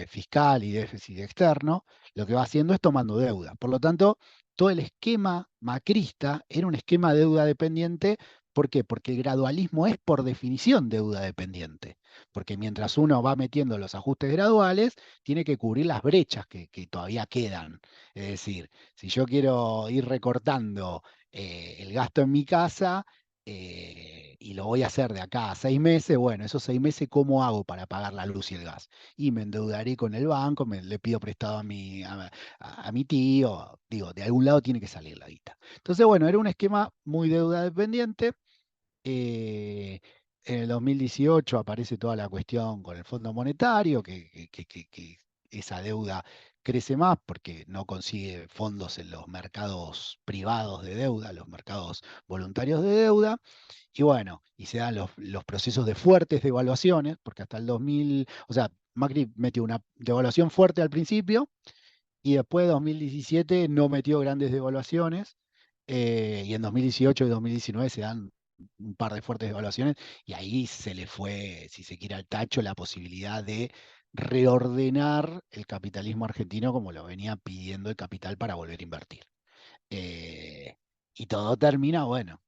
B: fiscal y déficit externo, lo que va haciendo es tomando deuda. Por lo tanto, todo el esquema macrista era un esquema de deuda dependiente. ¿Por qué? Porque el gradualismo es por definición deuda dependiente. Porque mientras uno va metiendo los ajustes graduales, tiene que cubrir las brechas que todavía quedan. Es decir, si yo quiero ir recortando el gasto en mi casa, y lo voy a hacer de acá a 6 meses, bueno, esos 6 meses, ¿cómo hago para pagar la luz y el gas? Y me endeudaré con el banco, le pido prestado a mi tío, digo, de algún lado tiene que salir la guita. Entonces, bueno, era un esquema muy deuda dependiente. eh, en el 2018 aparece toda la cuestión con el Fondo Monetario, que esa deuda crece más porque no consigue fondos en los mercados privados de deuda, los mercados voluntarios de deuda. Y bueno, y se dan los procesos de fuertes devaluaciones, porque hasta el 2000, o sea, Macri metió una devaluación fuerte al principio y después de 2017 no metió grandes devaluaciones, y en 2018 y 2019 se dan un par de fuertes devaluaciones y ahí se le fue, si se quiere, al tacho la posibilidad de reordenar el capitalismo argentino como lo venía pidiendo el capital para volver a invertir. Eh, y todo termina, bueno,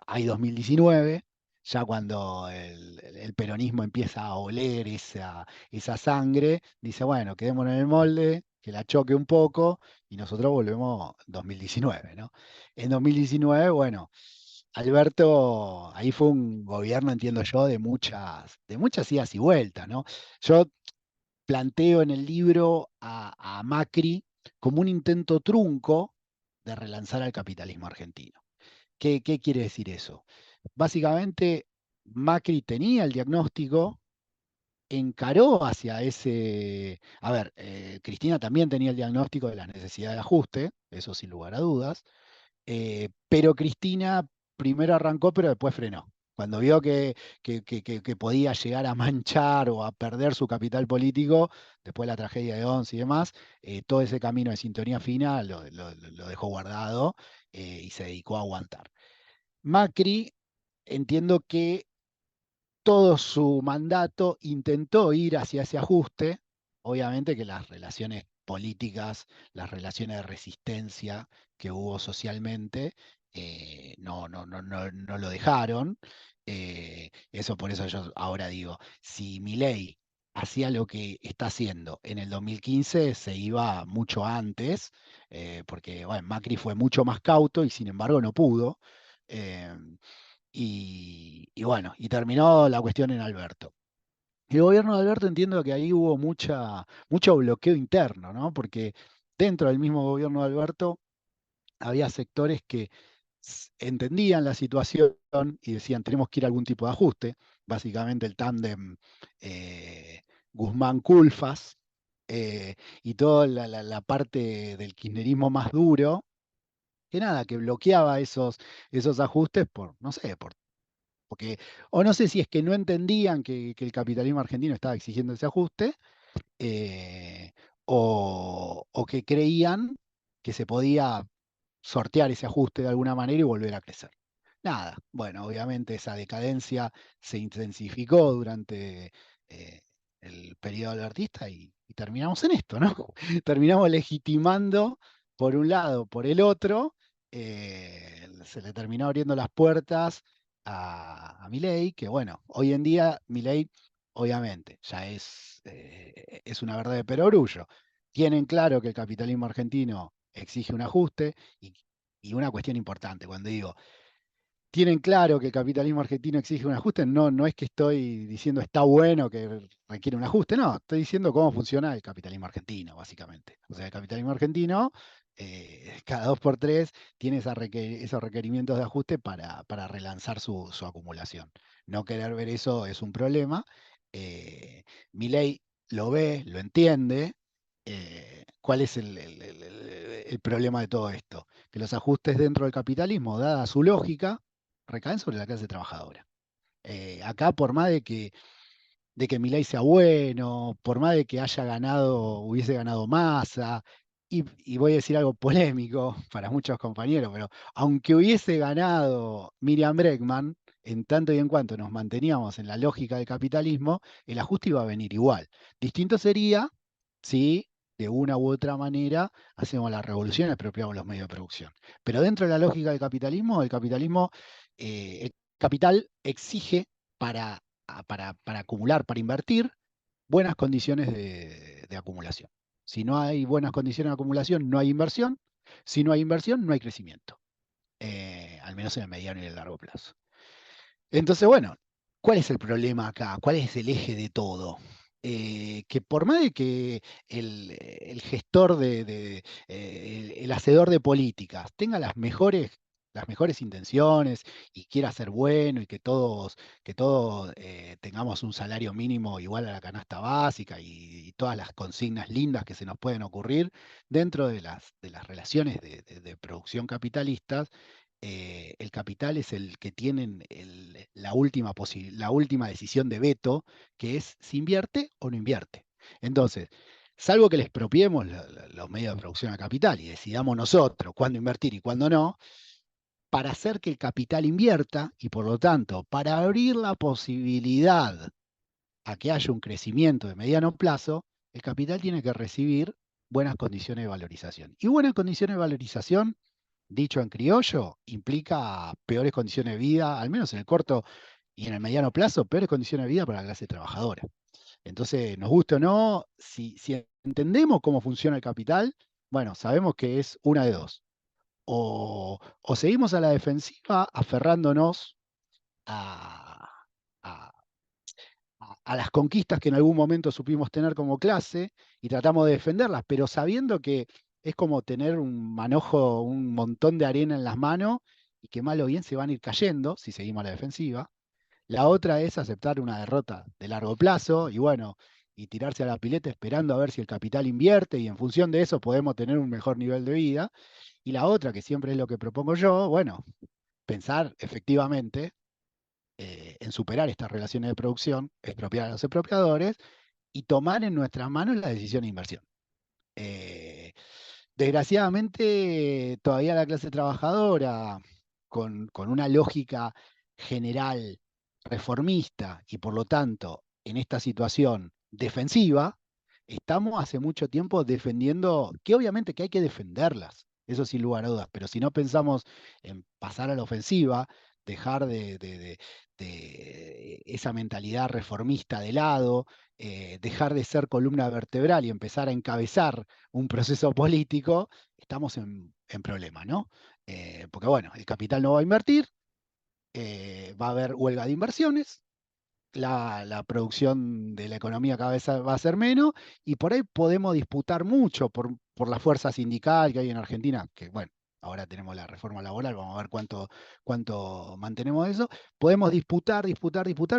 B: hay 2019, ya cuando el peronismo empieza a oler esa sangre, dice, bueno, quedémonos en el molde, que la choque un poco, y nosotros volvemos 2019, ¿no? En 2019, bueno, Alberto, ahí fue un gobierno, entiendo yo, de muchas idas y vueltas, ¿no? Yo planteo en el libro a Macri como un intento trunco de relanzar al capitalismo argentino. ¿Qué quiere decir eso? Básicamente, Macri tenía el diagnóstico, encaró hacia ese... A ver, Cristina también tenía el diagnóstico de la necesidad de ajuste, eso sin lugar a dudas, pero Cristina primero arrancó, pero después frenó. Cuando vio que podía llegar a manchar o a perder su capital político, después de la tragedia de Once y demás, todo ese camino de sintonía fina lo dejó guardado y se dedicó a aguantar. Macri, entiendo que todo su mandato intentó ir hacia ese ajuste, obviamente que las relaciones políticas, las relaciones de resistencia que hubo socialmente, no lo dejaron. Eso por eso yo ahora digo, si Milei hacía lo que está haciendo en el 2015, se iba mucho antes, porque bueno, Macri fue mucho más cauto y sin embargo no pudo. Eh, y bueno, y terminó la cuestión en Alberto. El gobierno de Alberto entiendo que ahí hubo mucho bloqueo interno, ¿no? Porque dentro del mismo gobierno de Alberto había sectores que entendían la situación y decían, tenemos que ir a algún tipo de ajuste, básicamente el tándem eh, Guzmán-Culfas, y toda la parte del kirchnerismo más duro, que nada, que bloqueaba esos ajustes por, no sé, porque, o no sé si es que no entendían que el capitalismo argentino estaba exigiendo ese ajuste, eh, o que creían que se podía sortear ese ajuste de alguna manera y volver a crecer. Nada, bueno, obviamente esa decadencia se intensificó durante eh, el periodo albertista y terminamos en esto, ¿no? Terminamos legitimando por un lado, por el otro, se le terminó abriendo las puertas a Milei, que bueno, hoy en día Milei obviamente ya es una verdad de perogrullo. Tienen claro que el capitalismo argentino exige un ajuste y una cuestión importante, cuando digo, tienen claro que el capitalismo argentino exige un ajuste, no es que estoy diciendo está bueno que requiere un ajuste, no, estoy diciendo cómo funciona el capitalismo argentino, básicamente. O sea, el capitalismo argentino, cada dos por tres, tiene esos requerimientos de ajuste para relanzar su acumulación. No querer ver eso es un problema. Eh, Milei lo ve, lo entiende. ¿Cuál es el problema de todo esto? Que los ajustes dentro del capitalismo, dada su lógica, recaen sobre la clase trabajadora. Acá, por más de que Milei sea bueno, por más de que hubiese ganado Massa, y voy a decir algo polémico para muchos compañeros, pero aunque hubiese ganado Miriam Bregman, en tanto y en cuanto nos manteníamos en la lógica del capitalismo, el ajuste iba a venir igual. Distinto sería si de una u otra manera hacemos la revolución y expropiamos los medios de producción. Pero dentro de la lógica del capitalismo, el capital exige para acumular, para invertir, buenas condiciones de acumulación. Si no hay buenas condiciones de acumulación, no hay inversión. Si no hay inversión, no hay crecimiento, al menos en el mediano y el largo plazo. Entonces, bueno, ¿cuál es el problema acá? ¿Cuál es el eje de todo? Que por más de que el gestor el hacedor de políticas tenga las mejores intenciones y quiera ser bueno y que todos tengamos un salario mínimo igual a la canasta básica y todas las consignas lindas que se nos pueden ocurrir dentro de las relaciones de producción capitalistas, el capital es el que tiene la última decisión de veto, que es si invierte o no invierte. Entonces, salvo que les expropiemos los medios de producción a capital y decidamos nosotros cuándo invertir y cuándo no, para hacer que el capital invierta y por lo tanto para abrir la posibilidad a que haya un crecimiento de mediano plazo, el capital tiene que recibir buenas condiciones de valorización. Y buenas condiciones de valorización, dicho en criollo, implica peores condiciones de vida, al menos en el corto y en el mediano plazo, peores condiciones de vida para la clase trabajadora. Entonces, nos guste o no, si entendemos cómo funciona el capital, bueno, sabemos que es una de dos. O seguimos a la defensiva aferrándonos a, a a las conquistas que en algún momento supimos tener como clase y tratamos de defenderlas, pero sabiendo que es como tener un manojo, un montón de arena en las manos y que mal o bien se van a ir cayendo si seguimos a la defensiva. La otra es aceptar una derrota de largo plazo y bueno, y tirarse a la pileta esperando a ver si el capital invierte y en función de eso podemos tener un mejor nivel de vida. Y la otra, que siempre es lo que propongo yo, bueno, pensar efectivamente en superar estas relaciones de producción, expropiar a los expropiadores y tomar en nuestras manos la decisión de inversión. Eh, Desgraciadamente, todavía la clase trabajadora, con una lógica general reformista y por lo tanto en esta situación defensiva, estamos hace mucho tiempo defendiendo, que obviamente que hay que defenderlas, eso sin lugar a dudas, pero si no pensamos en pasar a la ofensiva, dejar de esa mentalidad reformista de lado, dejar de ser columna vertebral y empezar a encabezar un proceso político, estamos en problema, ¿no? Porque bueno, el capital no va a invertir, va a haber huelga de inversiones, la producción de la economía cada vez va a ser menos y por ahí podemos disputar mucho por la fuerza sindical que hay en Argentina, que bueno, ahora tenemos la reforma laboral, vamos a ver cuánto mantenemos eso. Podemos disputar,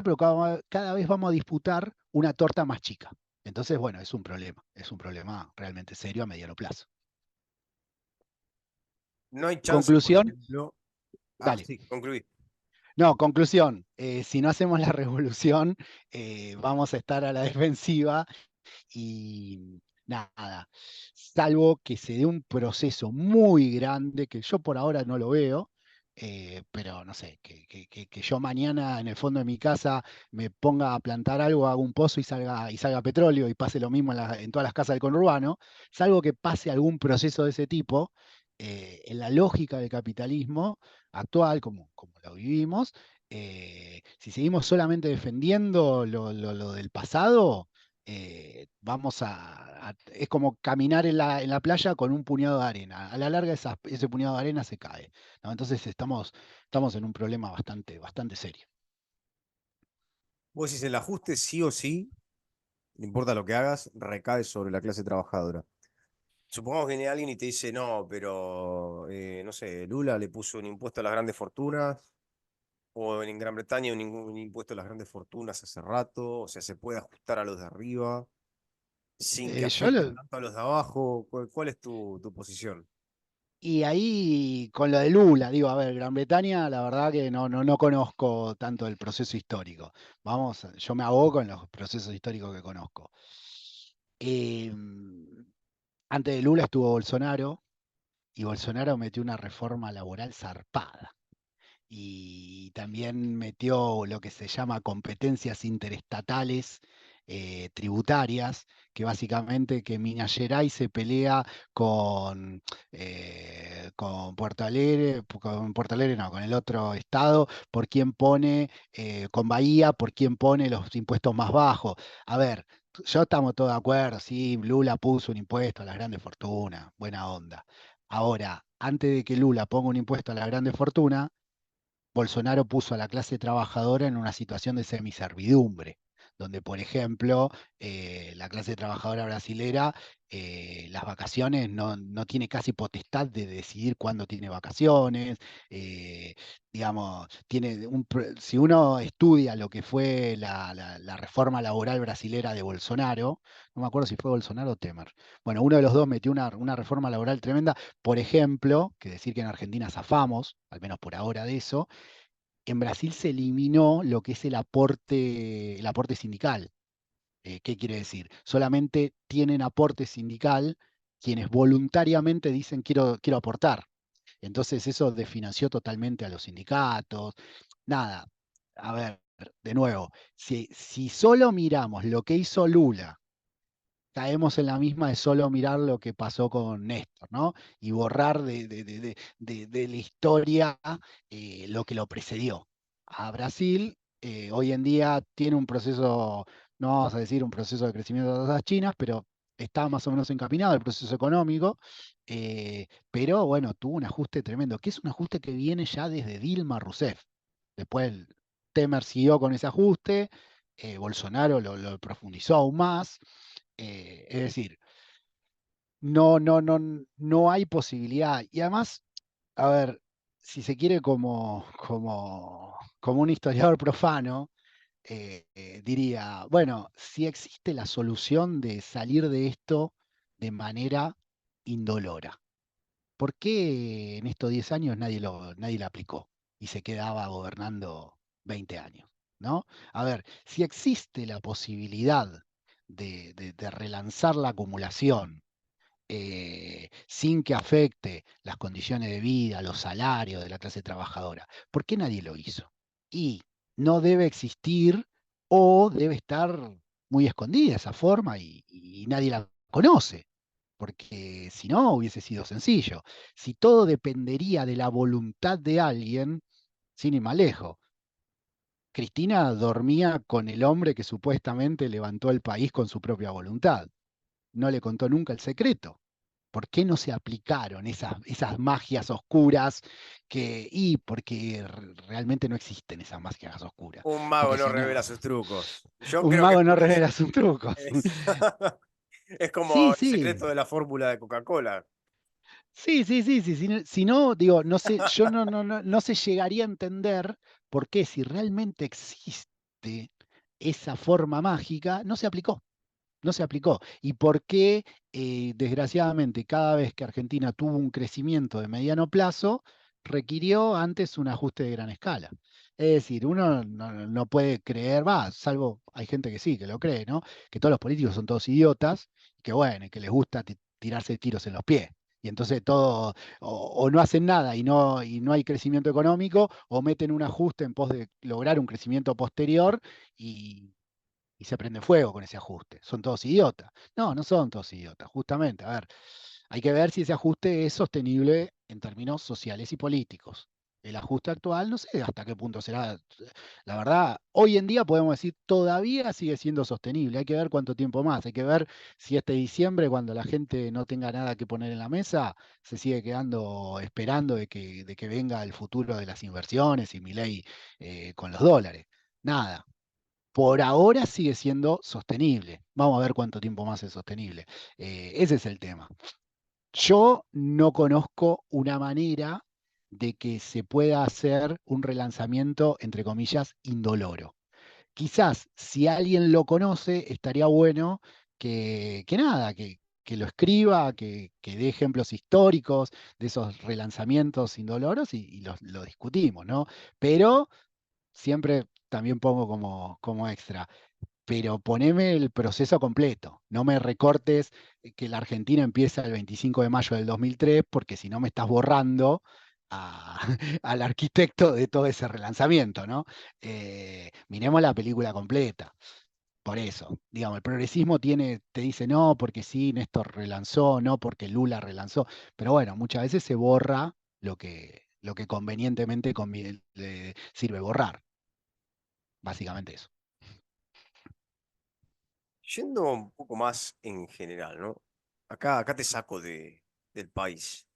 B: pero cada vez vamos a disputar una torta más chica. Entonces, bueno, es un problema realmente serio a mediano plazo.
A: No hay chance, por
B: Conclusión,
A: ejemplo. Ah,
B: dale.
A: sí, concluí.
B: No, conclusión, si no hacemos la revolución, vamos a estar a la defensiva y nada, salvo que se dé un proceso muy grande, que yo por ahora no lo veo, pero no sé, que yo mañana en el fondo de mi casa me ponga a plantar algo, haga un pozo y salga petróleo y pase lo mismo en todas las casas del conurbano, salvo que pase algún proceso de ese tipo, en la lógica del capitalismo actual, como lo vivimos, si seguimos solamente defendiendo lo del pasado, es como caminar en la playa con un puñado de arena. A la larga ese puñado de arena se cae, ¿no? Entonces estamos en un problema bastante serio.
A: Vos decís, el ajuste sí o sí, no importa lo que hagas, recae sobre la clase trabajadora. Supongamos que viene alguien y te dice, no, pero, no sé, Lula le puso un impuesto a las grandes fortunas, o en Gran Bretaña un impuesto a las grandes fortunas hace rato, o sea, se puede ajustar a los de arriba sin que
B: Yo
A: afecte tanto a los de abajo. ¿Cuál es tu posición?
B: y ahí con lo de Lula, digo, a ver, Gran Bretaña, la verdad que no conozco tanto el proceso histórico. Yo me aboco en los procesos históricos que conozco. Eh, Antes de Lula estuvo Bolsonaro, y Bolsonaro metió una reforma laboral zarpada. Y también metió lo que se llama competencias interestatales tributarias, que básicamente que Minas Gerais se pelea con Puerto Alegre, no, con el otro estado, por quién pone, con Bahía, por quién pone los impuestos más bajos. A ver, yo estamos todos de acuerdo, sí, Lula puso un impuesto a las grandes fortunas, buena onda. Ahora, antes de que Lula ponga un impuesto a la grande fortuna, Bolsonaro puso a la clase trabajadora en una situación de semiservidumbre, donde, por ejemplo, la clase trabajadora brasilera, las vacaciones no tiene casi potestad de decidir cuándo tiene vacaciones. eh, digamos, si uno estudia lo que fue la reforma laboral brasilera de Bolsonaro, no me acuerdo si fue Bolsonaro o Temer. Bueno, uno de los dos metió una reforma laboral tremenda, por ejemplo, que decir que en Argentina zafamos, al menos por ahora de eso, en Brasil se eliminó lo que es el aporte sindical. ¿Qué quiere decir? Solamente tienen aporte sindical quienes voluntariamente dicen quiero aportar. Entonces eso desfinanció totalmente a los sindicatos. Nada, a ver, de nuevo, si solo miramos lo que hizo Lula, caemos en la misma de solo mirar lo que pasó con Néstor, ¿no? Y borrar de la historia lo que lo precedió. A Brasil hoy en día tiene un proceso, no vamos a decir un proceso de crecimiento de tasas chinas, pero está más o menos encaminado el proceso económico, pero bueno, tuvo un ajuste tremendo, que es un ajuste que viene ya desde Dilma Rousseff. Después Temer siguió con ese ajuste, Bolsonaro lo profundizó aún más. Es decir, no hay posibilidad. Y además, a ver, si se quiere como como un historiador profano, diría, bueno, si existe la solución de salir de esto de manera indolora, ¿por qué en estos 10 años nadie la aplicó y se quedaba gobernando 20 años? ¿No? A ver, si existe la posibilidad de relanzar la acumulación, sin que afecte las condiciones de vida, los salarios de la clase trabajadora. ¿Por qué nadie lo hizo? Y no debe existir o debe estar muy escondida esa forma y nadie la conoce, porque si no hubiese sido sencillo. Si todo dependería de la voluntad de alguien, sin ir más lejos. Cristina dormía con el hombre que supuestamente levantó el país con su propia voluntad. No le contó nunca el secreto. ¿Por qué no se aplicaron esas magias oscuras porque realmente no existen esas magias oscuras?
A: Un mago
B: Porque
A: no
B: si no,
A: revela sus trucos. Yo
B: un
A: creo que es
B: mago no
A: por eso.
B: revela sus trucos.
A: Es, es como
B: Sí,
A: el
B: sí,
A: secreto de la fórmula de Coca-Cola.
B: sí, sí, sí, sí. Si no, digo, no sé, yo no se llegaría a entender por qué si realmente existe esa forma mágica, no se aplicó. No se aplicó. ¿Y por qué, desgraciadamente, cada vez que Argentina tuvo un crecimiento de mediano plazo, requirió antes un ajuste de gran escala? Es decir, uno no puede creer, va, salvo hay gente que sí, que lo cree, ¿no? Que todos los políticos son todos idiotas, y que bueno, y que les gusta tirarse tiros en los pies. Y entonces todo, o no hacen nada y no hay crecimiento económico, o meten un ajuste en pos de lograr un crecimiento posterior y se prende fuego con ese ajuste. Son todos idiotas. No, no son todos idiotas, justamente. A ver, hay que ver si ese ajuste es sostenible en términos sociales y políticos. El ajuste actual no sé hasta qué punto será. La verdad, hoy en día podemos decir todavía sigue siendo sostenible. Hay que ver cuánto tiempo más. Hay que ver si este diciembre, cuando la gente no tenga nada que poner en la mesa, se sigue quedando esperando de que venga el futuro de las inversiones y Milei con los dólares. Nada, por ahora sigue siendo sostenible. Vamos a ver cuánto tiempo más es sostenible. Ese es el tema. Yo no conozco una manera de que se pueda hacer un relanzamiento, entre comillas, indoloro. Quizás si alguien lo conoce, estaría bueno que nada, que lo escriba, que dé ejemplos históricos de esos relanzamientos indoloros y lo discutimos, ¿no? Pero siempre también pongo como extra, pero poneme el proceso completo. No me recortes que la Argentina empieza el 25 de mayo del 2003, porque si no me estás borrando al arquitecto de todo ese relanzamiento, ¿no? Miremos la película completa. Por eso, digamos, el progresismo te dice no, porque sí, Néstor relanzó, no, porque Lula relanzó, pero bueno, muchas veces se borra lo que convenientemente sirve borrar, básicamente eso.
A: Yendo un poco más en general, ¿no? Acá te saco del país.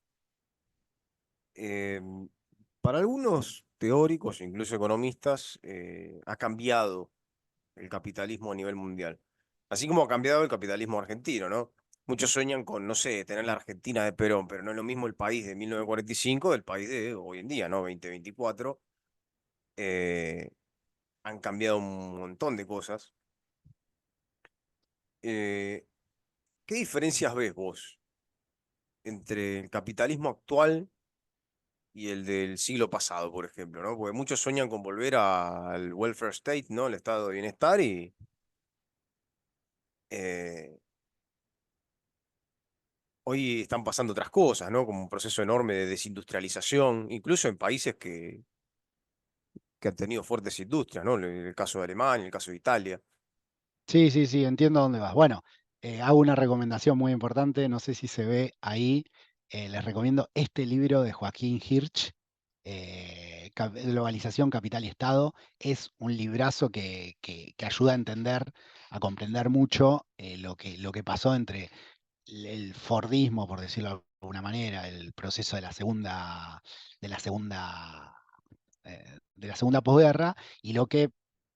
A: Em, para algunos teóricos, incluso economistas, ha cambiado el capitalismo a nivel mundial. Así como ha cambiado el capitalismo argentino, ¿no? Muchos sueñan con, no sé, tener la Argentina de Perón, pero no es lo mismo el país de 1945 del país de hoy en día, ¿no? 2024. Eh, Han cambiado un montón de cosas. Eh, ¿Qué diferencias ves vos entre el capitalismo actual y el del siglo pasado, por ejemplo, ¿no? Porque muchos sueñan con volver al welfare state, ¿no? El estado de bienestar y eh, hoy están pasando otras cosas, ¿no? Como un proceso enorme de desindustrialización, incluso en países que han tenido fuertes industrias, ¿no? El caso de Alemania, el caso de Italia.
B: Sí, sí, sí, entiendo dónde vas. Bueno, hago una recomendación muy importante, no sé si se ve ahí. Les recomiendo este libro de Joaquín Hirsch, Globalización, Capital y Estado. Es un librazo que ayuda a entender, a comprender mucho lo que pasó entre el Fordismo, por decirlo de alguna manera, el proceso de la segunda de la segunda posguerra y lo que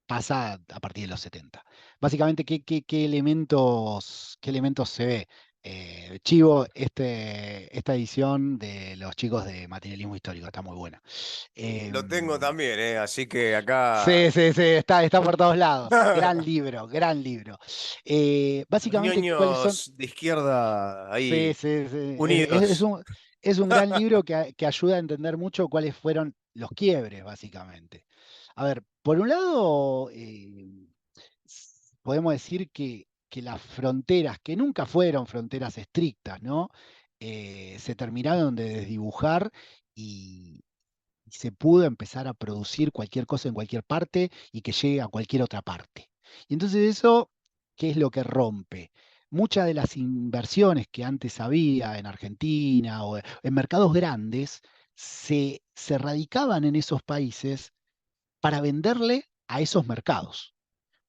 B: pasa a partir de los 70. Básicamente, ¿qué elementos se ve? Chivo, esta edición de los chicos de materialismo histórico está muy buena.
A: Lo tengo
B: Em,
A: también, así que acá
B: sí, sí, sí, está por todos lados. Gran libro, gran libro.
A: los
B: Básicamente, ¿cuáles son?
A: ñoños de izquierda
B: Sí,
A: ahí
B: sí, sí.
A: unidos.
B: Es un gran libro que ayuda a entender mucho cuáles fueron los quiebres, básicamente. A ver, por un lado, podemos decir que las fronteras, que nunca fueron fronteras estrictas, ¿no? Se terminaron de desdibujar y se pudo empezar a producir cualquier cosa en cualquier parte y que llegue a cualquier otra parte. Y entonces eso, ¿qué es lo que rompe? Muchas de las inversiones que antes había en Argentina o en mercados grandes se radicaban en esos países para venderle a esos mercados.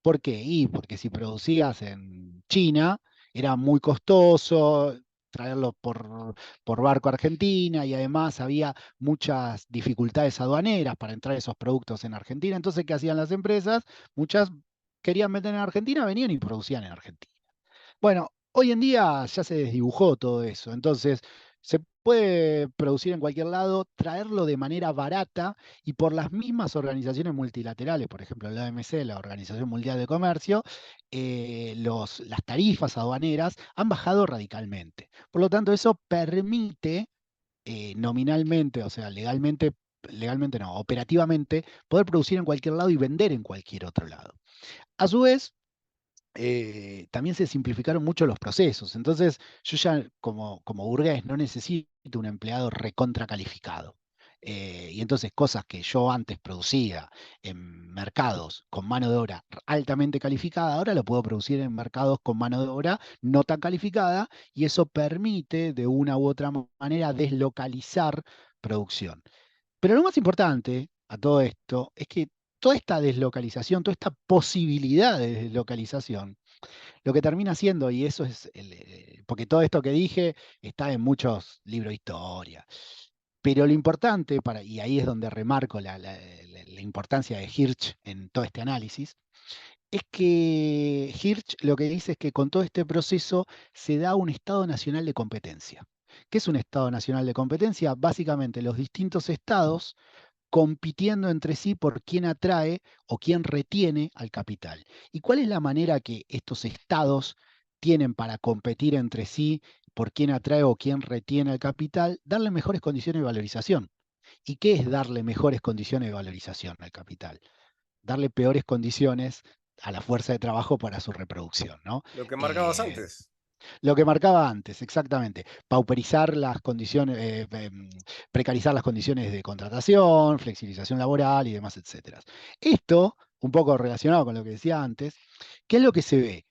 B: ¿Por qué? Y porque si producías en China era muy costoso traerlo por barco a Argentina y además había muchas dificultades aduaneras para entrar esos productos en Argentina. Entonces, ¿qué hacían las empresas? Muchas querían vender en Argentina, venían y producían en Argentina. Bueno, hoy en día ya se desdibujó todo eso, entonces se puede producir en cualquier lado, traerlo de manera barata y por las mismas organizaciones multilaterales, por ejemplo la OMC, la Organización Mundial de Comercio, las tarifas aduaneras han bajado radicalmente. Por lo tanto, eso permite nominalmente, o sea, legalmente no, operativamente, poder producir en cualquier lado y vender en cualquier otro lado. A su vez, también se simplificaron mucho los procesos. Entonces, yo ya como burgués no necesito un empleado recontra calificado. Y entonces cosas que yo antes producía en mercados con mano de obra altamente calificada, ahora lo puedo producir en mercados con mano de obra no tan calificada y eso permite de una u otra manera deslocalizar producción. Pero lo más importante a todo esto es que toda esta deslocalización, toda esta posibilidad de deslocalización, lo que termina siendo, y eso es, porque todo esto que dije está en muchos libros de historia, pero lo importante, y ahí es donde remarco la importancia de Hirsch en todo este análisis, es que Hirsch lo que dice es que con todo este proceso se da un Estado Nacional de Competencia. ¿Qué es un Estado Nacional de Competencia? Básicamente los distintos estados compitiendo entre sí por quién atrae o quién retiene al capital. ¿Y cuál es la manera que estos estados tienen para competir entre sí por quién atrae o quién retiene al capital? Darle mejores condiciones de valorización. ¿Y qué es darle mejores condiciones de valorización al capital? Darle peores condiciones a la fuerza de trabajo para su reproducción, ¿no?
A: Lo que marcabas
B: Eh,
A: antes.
B: lo que marcaba antes, exactamente. Pauperizar las condiciones, precarizar las condiciones de contratación, flexibilización laboral y demás, etcétera. Esto, un poco relacionado con lo que decía antes, ¿qué es lo que se ve?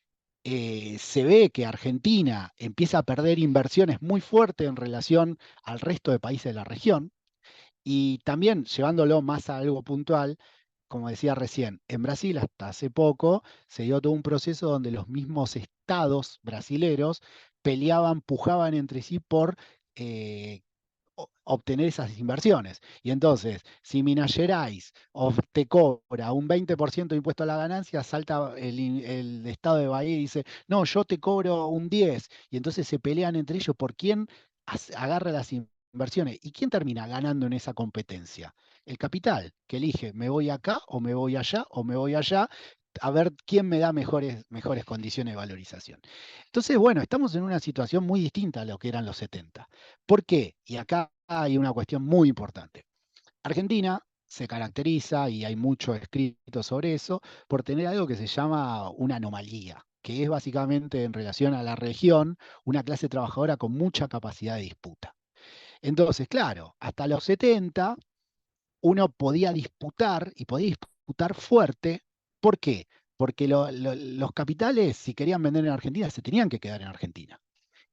B: Se ve que Argentina empieza a perder inversiones muy fuertes en relación al resto de países de la región y también llevándolo más a algo puntual, como decía recién, en Brasil hasta hace poco se dio todo un proceso donde los mismos estados brasileros peleaban, pujaban entre sí por obtener esas inversiones. Y entonces, si Minas Gerais te cobra un 20% de impuesto a la ganancia, salta el estado de Bahía y dice, no, yo te cobro un 10%. Y entonces se pelean entre ellos por quién agarra las inversiones. ¿Y quién termina ganando en esa competencia? El capital, que elige, me voy acá o me voy allá o me voy allá, a ver quién me da mejores condiciones de valorización. Entonces, bueno, estamos en una situación muy distinta a lo que eran los 70. ¿Por qué? Y acá hay una cuestión muy importante. Argentina se caracteriza, y hay mucho escrito sobre eso, por tener algo que se llama una anomalía, que es básicamente en relación a la región una clase trabajadora con mucha capacidad de disputa. Entonces, claro, hasta los 70 uno podía disputar y podía disputar fuerte. ¿Por qué? Porque los capitales, si querían vender en Argentina, se tenían que quedar en Argentina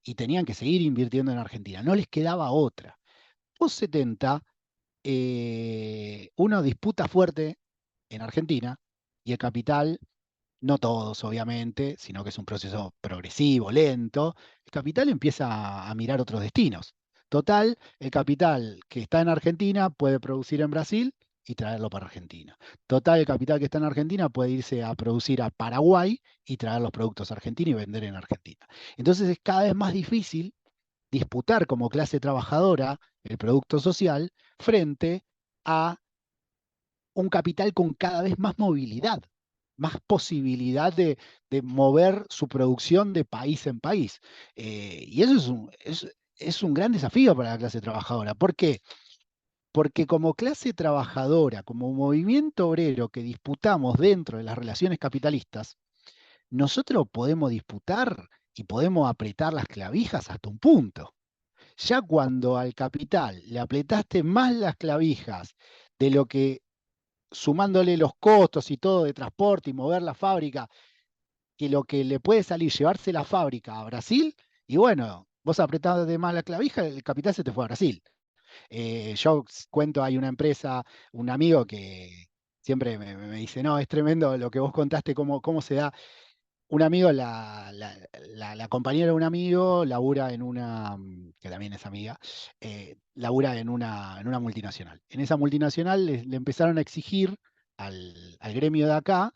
B: y tenían que seguir invirtiendo en Argentina. No les quedaba otra. Post 70, uno disputa fuerte en Argentina y el capital, no todos obviamente, sino que es un proceso progresivo, lento, el capital empieza a mirar otros destinos. Total, el capital que está en Argentina puede producir en Brasil y traerlo para Argentina. Total, el capital que está en Argentina puede irse a producir a Paraguay y traer los productos a Argentina y vender en Argentina. Entonces es cada vez más difícil disputar como clase trabajadora el producto social frente a un capital con cada vez más movilidad, más posibilidad de mover su producción de país en país. Y eso es un gran desafío para la clase trabajadora. ¿Por qué? Porque como clase trabajadora, como movimiento obrero que disputamos dentro de las relaciones capitalistas, nosotros podemos disputar y podemos apretar las clavijas hasta un punto. Ya cuando al capital le apretaste más las clavijas de lo que sumándole los costos y todo de transporte y mover la fábrica, que lo que le puede salir llevarse la fábrica a Brasil, y bueno, vos apretás de más la clavija, el capital se te fue a Brasil. Yo cuento, hay una empresa, un amigo que siempre me dice, no, es tremendo lo que vos contaste, cómo se da. Un amigo, la compañera de un amigo, labura en una, que también es amiga, labura en una multinacional. En esa multinacional le empezaron a exigir al gremio de acá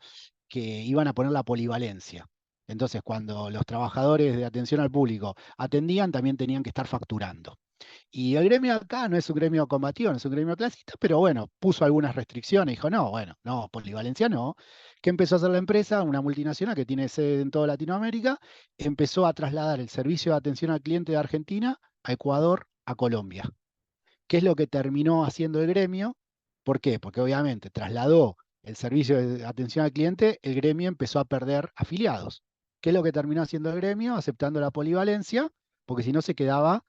B: que iban a poner la polivalencia. Entonces, cuando los trabajadores de atención al público atendían, también tenían que estar facturando. Y el gremio acá no es un gremio combativo, no es un gremio clasista, pero bueno, puso algunas restricciones, dijo, no, bueno, no, polivalencia no. ¿Qué empezó a hacer la empresa? Una multinacional que tiene sede en toda Latinoamérica, empezó a trasladar el servicio de atención al cliente de Argentina a Ecuador, a Colombia. ¿Qué es lo que terminó haciendo el gremio? ¿Por qué? Porque obviamente trasladó el servicio de atención al cliente, el gremio empezó a perder afiliados. ¿Qué es lo que terminó haciendo el gremio? Aceptando la polivalencia, porque si no se quedaba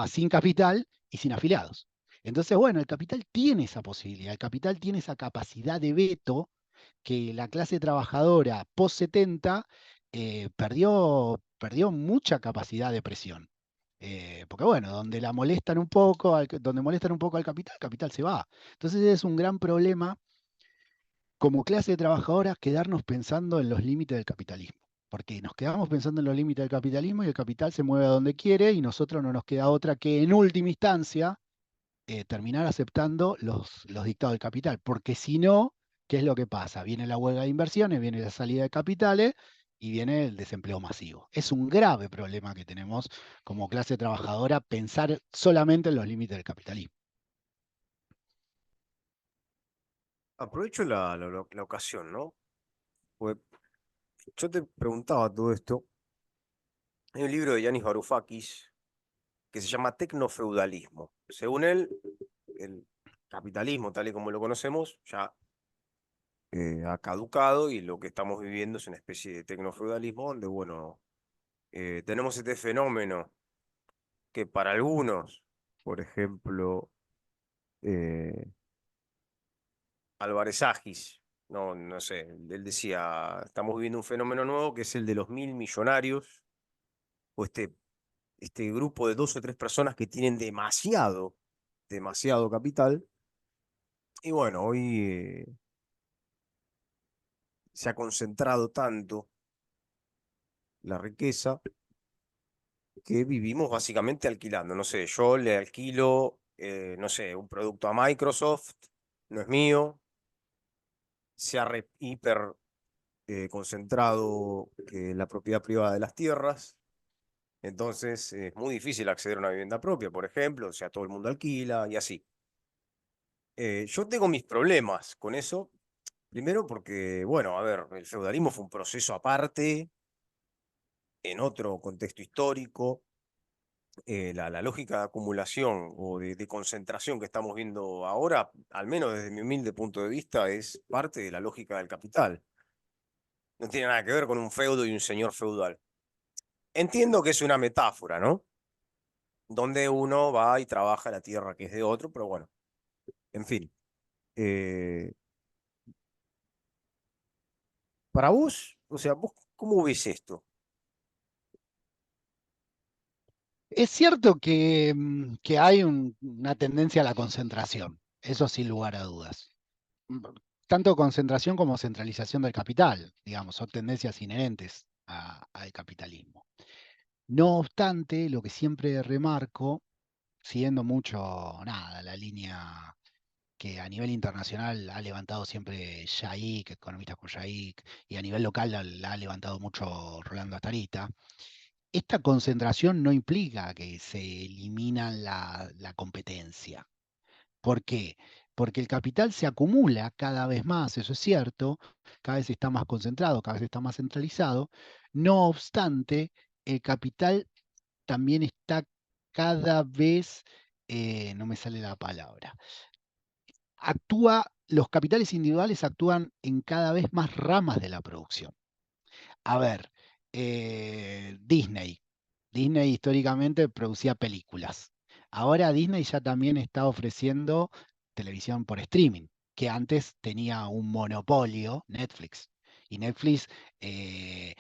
B: sin capital y sin afiliados. Entonces, bueno, el capital tiene esa posibilidad, el capital tiene esa capacidad de veto que la clase trabajadora post-70 perdió mucha capacidad de presión. Porque bueno, donde la molestan un poco, donde molestan un poco al capital, el capital se va. Entonces es un gran problema como clase trabajadora quedarnos pensando en los límites del capitalismo. Porque nos quedamos pensando en los límites del capitalismo y el capital se mueve a donde quiere y nosotros no nos queda otra que en última instancia terminar aceptando los dictados del capital. Porque si no, ¿qué es lo que pasa? Viene la huelga de inversiones, viene la salida de capitales y viene el desempleo masivo. Es un grave problema que tenemos como clase trabajadora pensar solamente en los límites del capitalismo.
A: Aprovecho la ocasión, ¿no? Porque yo te preguntaba todo esto. Hay un libro de Yanis Varoufakis que se llama Tecnofeudalismo. Según él, el capitalismo, tal y como lo conocemos, ya ha caducado y lo que estamos viviendo es una especie de tecnofeudalismo donde, bueno, tenemos este fenómeno que para algunos, por ejemplo, eh, Álvarez Agis, no sé, él decía, estamos viviendo un fenómeno nuevo que es el de los 1.000 millonarios, o este grupo de dos o tres personas que tienen demasiado capital. Y bueno, hoy se ha concentrado tanto la riqueza que vivimos básicamente alquilando. No sé, yo le alquilo, no sé, un producto a Microsoft, no es mío, se ha hiper concentrado la propiedad privada de las tierras. Entonces es muy difícil acceder a una vivienda propia, por ejemplo, o sea, todo el mundo alquila y así. Yo tengo mis problemas con eso, primero porque, bueno, a ver, el feudalismo fue un proceso aparte, en otro contexto histórico. La lógica de acumulación o de concentración que estamos viendo ahora, al menos desde mi humilde punto de vista, es parte de la lógica del capital. No tiene nada que ver con un feudo y un señor feudal. Entiendo que es una metáfora, ¿no? Donde uno va y trabaja la tierra que es de otro, pero bueno, en fin. Eh, para vos, o sea, vos, ¿cómo ves esto?
B: Es cierto que hay una tendencia a la concentración, eso sin lugar a dudas. Mm, Tanto concentración como centralización del capital, digamos, son tendencias inherentes al capitalismo. No obstante, lo que siempre remarco, siguiendo mucho, nada, la línea que a nivel internacional ha levantado siempre Yaik, economistas como Yaik, y a nivel local la ha levantado mucho Rolando Astarita. Esta concentración no implica que se elimina la competencia. ¿Por qué? Porque el capital se acumula cada vez más, eso es cierto, cada vez está más concentrado, cada vez está más centralizado. No obstante, el capital también está cada vez, no me sale la palabra, los capitales individuales actúan en cada vez más ramas de la producción. A ver, Disney. Disney históricamente producía películas. Ahora Disney ya también está ofreciendo televisión por streaming, que antes tenía un monopolio, Netflix. Y Netflix, eh,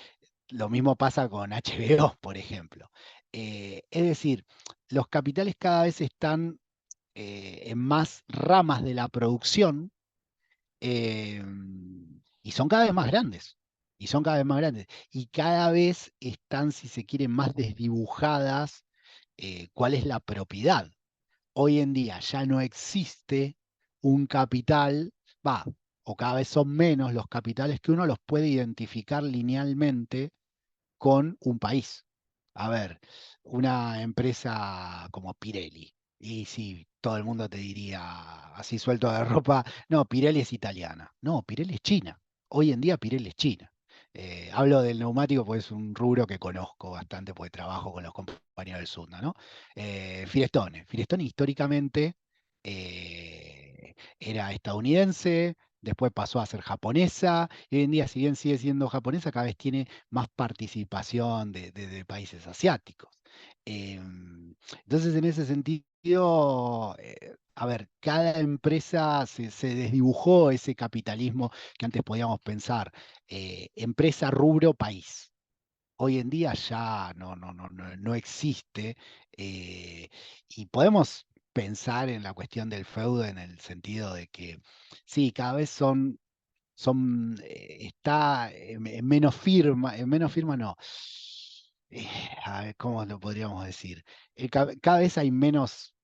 B: lo mismo pasa con HBO, por ejemplo. Es decir, los capitales cada vez están en más ramas de la producción, eh, y son cada vez más grandes. Y son cada vez más grandes. Y cada vez están, si se quiere, más desdibujadas cuál es la propiedad. Hoy en día ya no existe un capital, va, o cada vez son menos los capitales que uno los puede identificar linealmente con un país. A ver, una empresa como Pirelli. Y sí, todo el mundo te diría, así suelto de ropa, no, Pirelli es italiana. No, Pirelli es China. Hoy en día Pirelli es China. Hablo del neumático porque es un rubro que conozco bastante porque trabajo con los compañeros del Sunda, ¿no? Firestone. Firestone históricamente era estadounidense, después pasó a ser japonesa, y hoy en día, si bien sigue siendo japonesa, cada vez tiene más participación de países asiáticos. Entonces, en ese sentido, a ver, cada empresa se desdibujó ese capitalismo que antes podíamos pensar, empresa, rubro, país. Hoy en día ya no existe, eh, y podemos pensar en la cuestión del feudo en el sentido de que sí, cada vez está en menos firma no. Eh, a ver, ¿cómo lo podríamos decir? Cada vez hay menos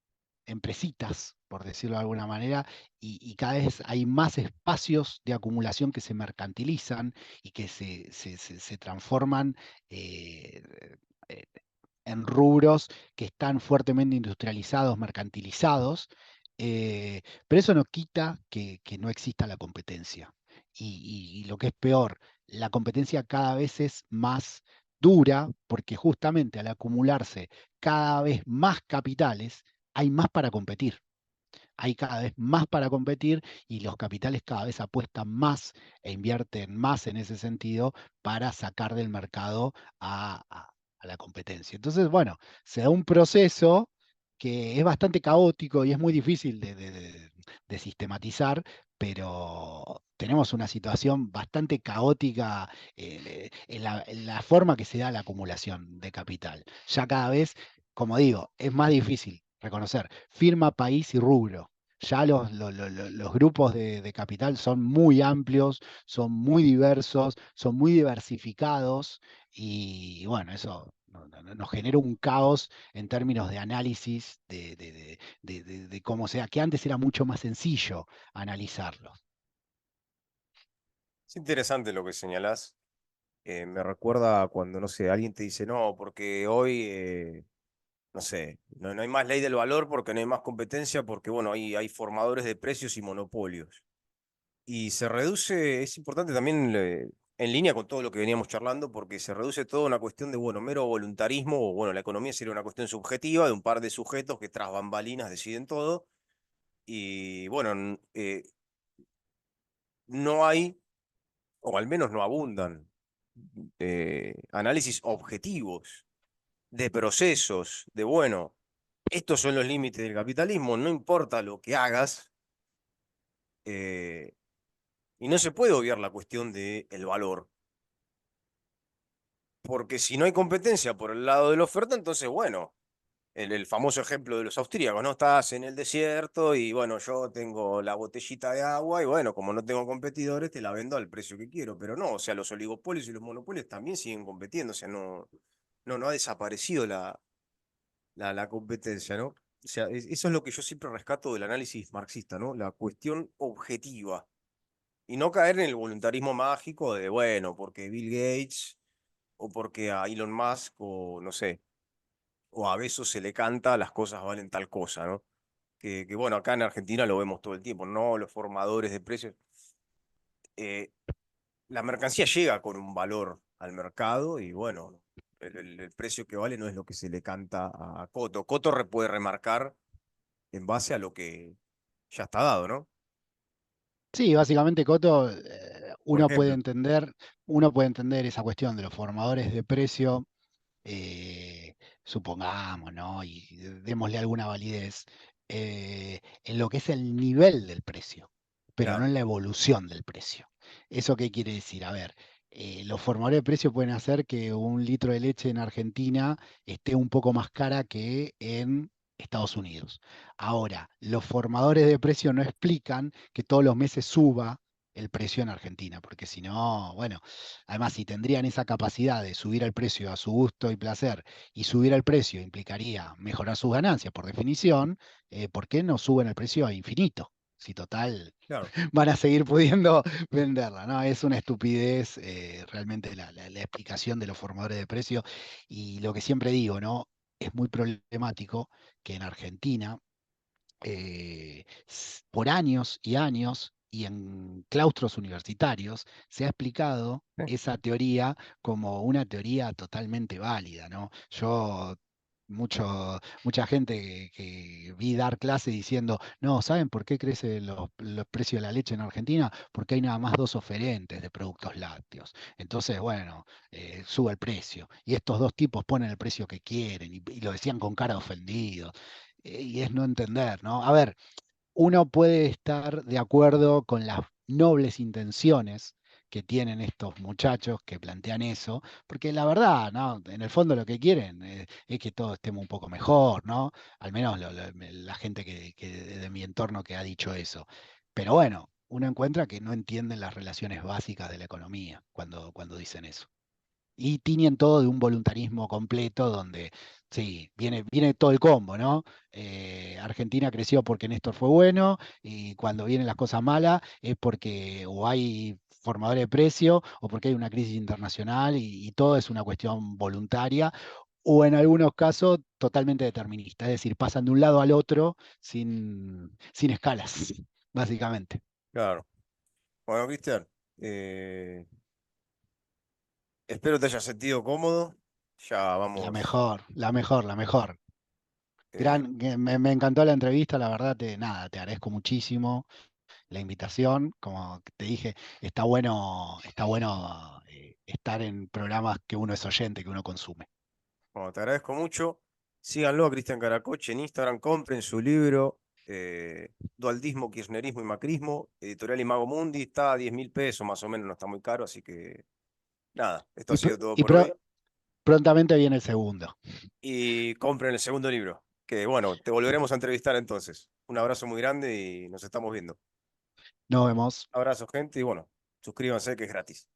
B: empresitas, por decirlo de alguna manera, y cada vez hay más espacios de acumulación que se mercantilizan y que se transforman eh, eh, en rubros que están fuertemente industrializados, mercantilizados, pero eso no quita que no exista la competencia. Y lo que es peor, la competencia cada vez es más dura porque justamente al acumularse cada vez más capitales, hay más para competir. Hay cada vez más para competir y los capitales cada vez apuestan más e invierten más en ese sentido para sacar del mercado a la competencia. Entonces, bueno, se da un proceso que es bastante caótico y es muy difícil de sistematizar, pero tenemos una situación bastante caótica en la forma que se da la acumulación de capital. Ya cada vez, como digo, es más difícil reconocer firma, país y rubro. Ya los grupos de capital son muy amplios, son muy diversos, son muy diversificados y bueno, eso nos genera un caos en términos de análisis de cómo sea, que antes era mucho más sencillo analizarlos.
A: Es interesante lo que señalás. Me recuerda cuando, no sé, alguien te dice, no, porque hoy, no sé, no hay más ley del valor porque no hay más competencia, porque, bueno, hay formadores de precios y monopolios. Y se reduce, es importante también en línea con todo lo que veníamos charlando, porque se reduce todo a una cuestión de, bueno, mero voluntarismo, o bueno, la economía sería una cuestión subjetiva de un par de sujetos que tras bambalinas deciden todo. Y bueno, no hay, o al menos no abundan, análisis objetivos de procesos, de, bueno, estos son los límites del capitalismo, no importa lo que hagas, eh, y no se puede obviar la cuestión del valor. Porque si no hay competencia por el lado de la oferta, entonces, bueno, el famoso ejemplo de los austríacos, ¿no? Estás en el desierto y, bueno, yo tengo la botellita de agua y, bueno, como no tengo competidores, te la vendo al precio que quiero. Pero no, o sea, los oligopolios y los monopolios también siguen compitiendo, o sea, no ha desaparecido la competencia, ¿no? O sea, eso es lo que yo siempre rescato del análisis marxista, ¿no? La cuestión objetiva. Y no caer en el voluntarismo mágico de, bueno, porque Bill Gates o porque a Elon Musk o no sé, o a Bezos se le canta, las cosas valen tal cosa, ¿no? Que bueno, acá en Argentina lo vemos todo el tiempo, ¿no? Los formadores de precios. eh, la mercancía llega con un valor al mercado y bueno, el precio que vale no es lo que se le canta a Coto. Coto puede remarcar en base a lo que ya está dado, ¿no?
B: Sí, básicamente, Coto,
A: Por ejemplo.
B: uno puede entender esa cuestión de los formadores de precio, eh, supongamos, ¿no? Y démosle alguna validez, en lo que es el nivel del precio, pero no
A: Claro,
B: en la evolución del precio. ¿Eso qué quiere decir? A ver, los formadores de precio pueden hacer que un litro de leche en Argentina esté un poco más cara que en Estados Unidos. Ahora, los formadores de precio no explican que todos los meses suba el precio en Argentina, porque si no, bueno, además, si tendrían esa capacidad de subir el precio a su gusto y placer, y subir el precio implicaría mejorar sus ganancias, por definición, ¿por qué no suben el precio a infinito? Si total
A: claro,
B: van a seguir pudiendo venderla, ¿no? Es una estupidez, realmente la explicación de los formadores de precios. Y lo que siempre digo, ¿no? Es muy problemático que en Argentina, por años y años y en claustros universitarios se ha explicado esa teoría como una teoría totalmente válida, ¿no? Mucha gente que vi dar clase diciendo, no, ¿saben por qué crecen los precios de la leche en Argentina? Porque hay nada más dos oferentes de productos lácteos. Entonces, bueno, sube el precio. Y estos dos tipos ponen el precio que quieren y lo decían con cara de ofendido. Y es no entender, ¿no? A ver, uno puede estar de acuerdo con las nobles intenciones que tienen estos muchachos que plantean eso, porque la verdad, ¿no? En el fondo lo que quieren, es que todos estemos un poco mejor, ¿no? Al menos la gente de mi entorno que ha dicho eso. Pero bueno, uno encuentra que no entienden las relaciones básicas de la economía cuando dicen eso. Y tiñen todo de un voluntarismo completo donde, sí, viene todo el combo, ¿no? Argentina creció porque Néstor fue bueno y cuando vienen las cosas malas es porque o hay formadores de precio o porque hay una crisis internacional y todo es una cuestión voluntaria o en algunos casos totalmente determinista, es decir, pasan de un lado al otro sin escalas, básicamente.
A: claro. Bueno, Cristian, eh, espero te hayas sentido cómodo. Ya
B: La
A: vamos.
B: mejor, la mejor, la mejor.
A: eh,
B: Me encantó la entrevista, la verdad, nada, te agradezco muchísimo la invitación. Como te dije, está bueno, estar en programas que uno es oyente, que uno consume.
A: bueno, te agradezco mucho. Síganlo a Cristian Caracoche en Instagram, compren su libro Dualdismo, Kirchnerismo y Macrismo, editorial Imago Mundi, está a 10.000 pesos más o menos, no está muy caro, así que nada, esto ha
B: Y,
A: sido todo
B: y
A: por hoy.
B: prontamente viene el segundo.
A: Y compren el segundo libro, que bueno, te volveremos a entrevistar entonces. Un abrazo muy grande y nos estamos viendo.
B: Nos vemos.
A: Abrazo, gente, y bueno, suscríbanse que es gratis.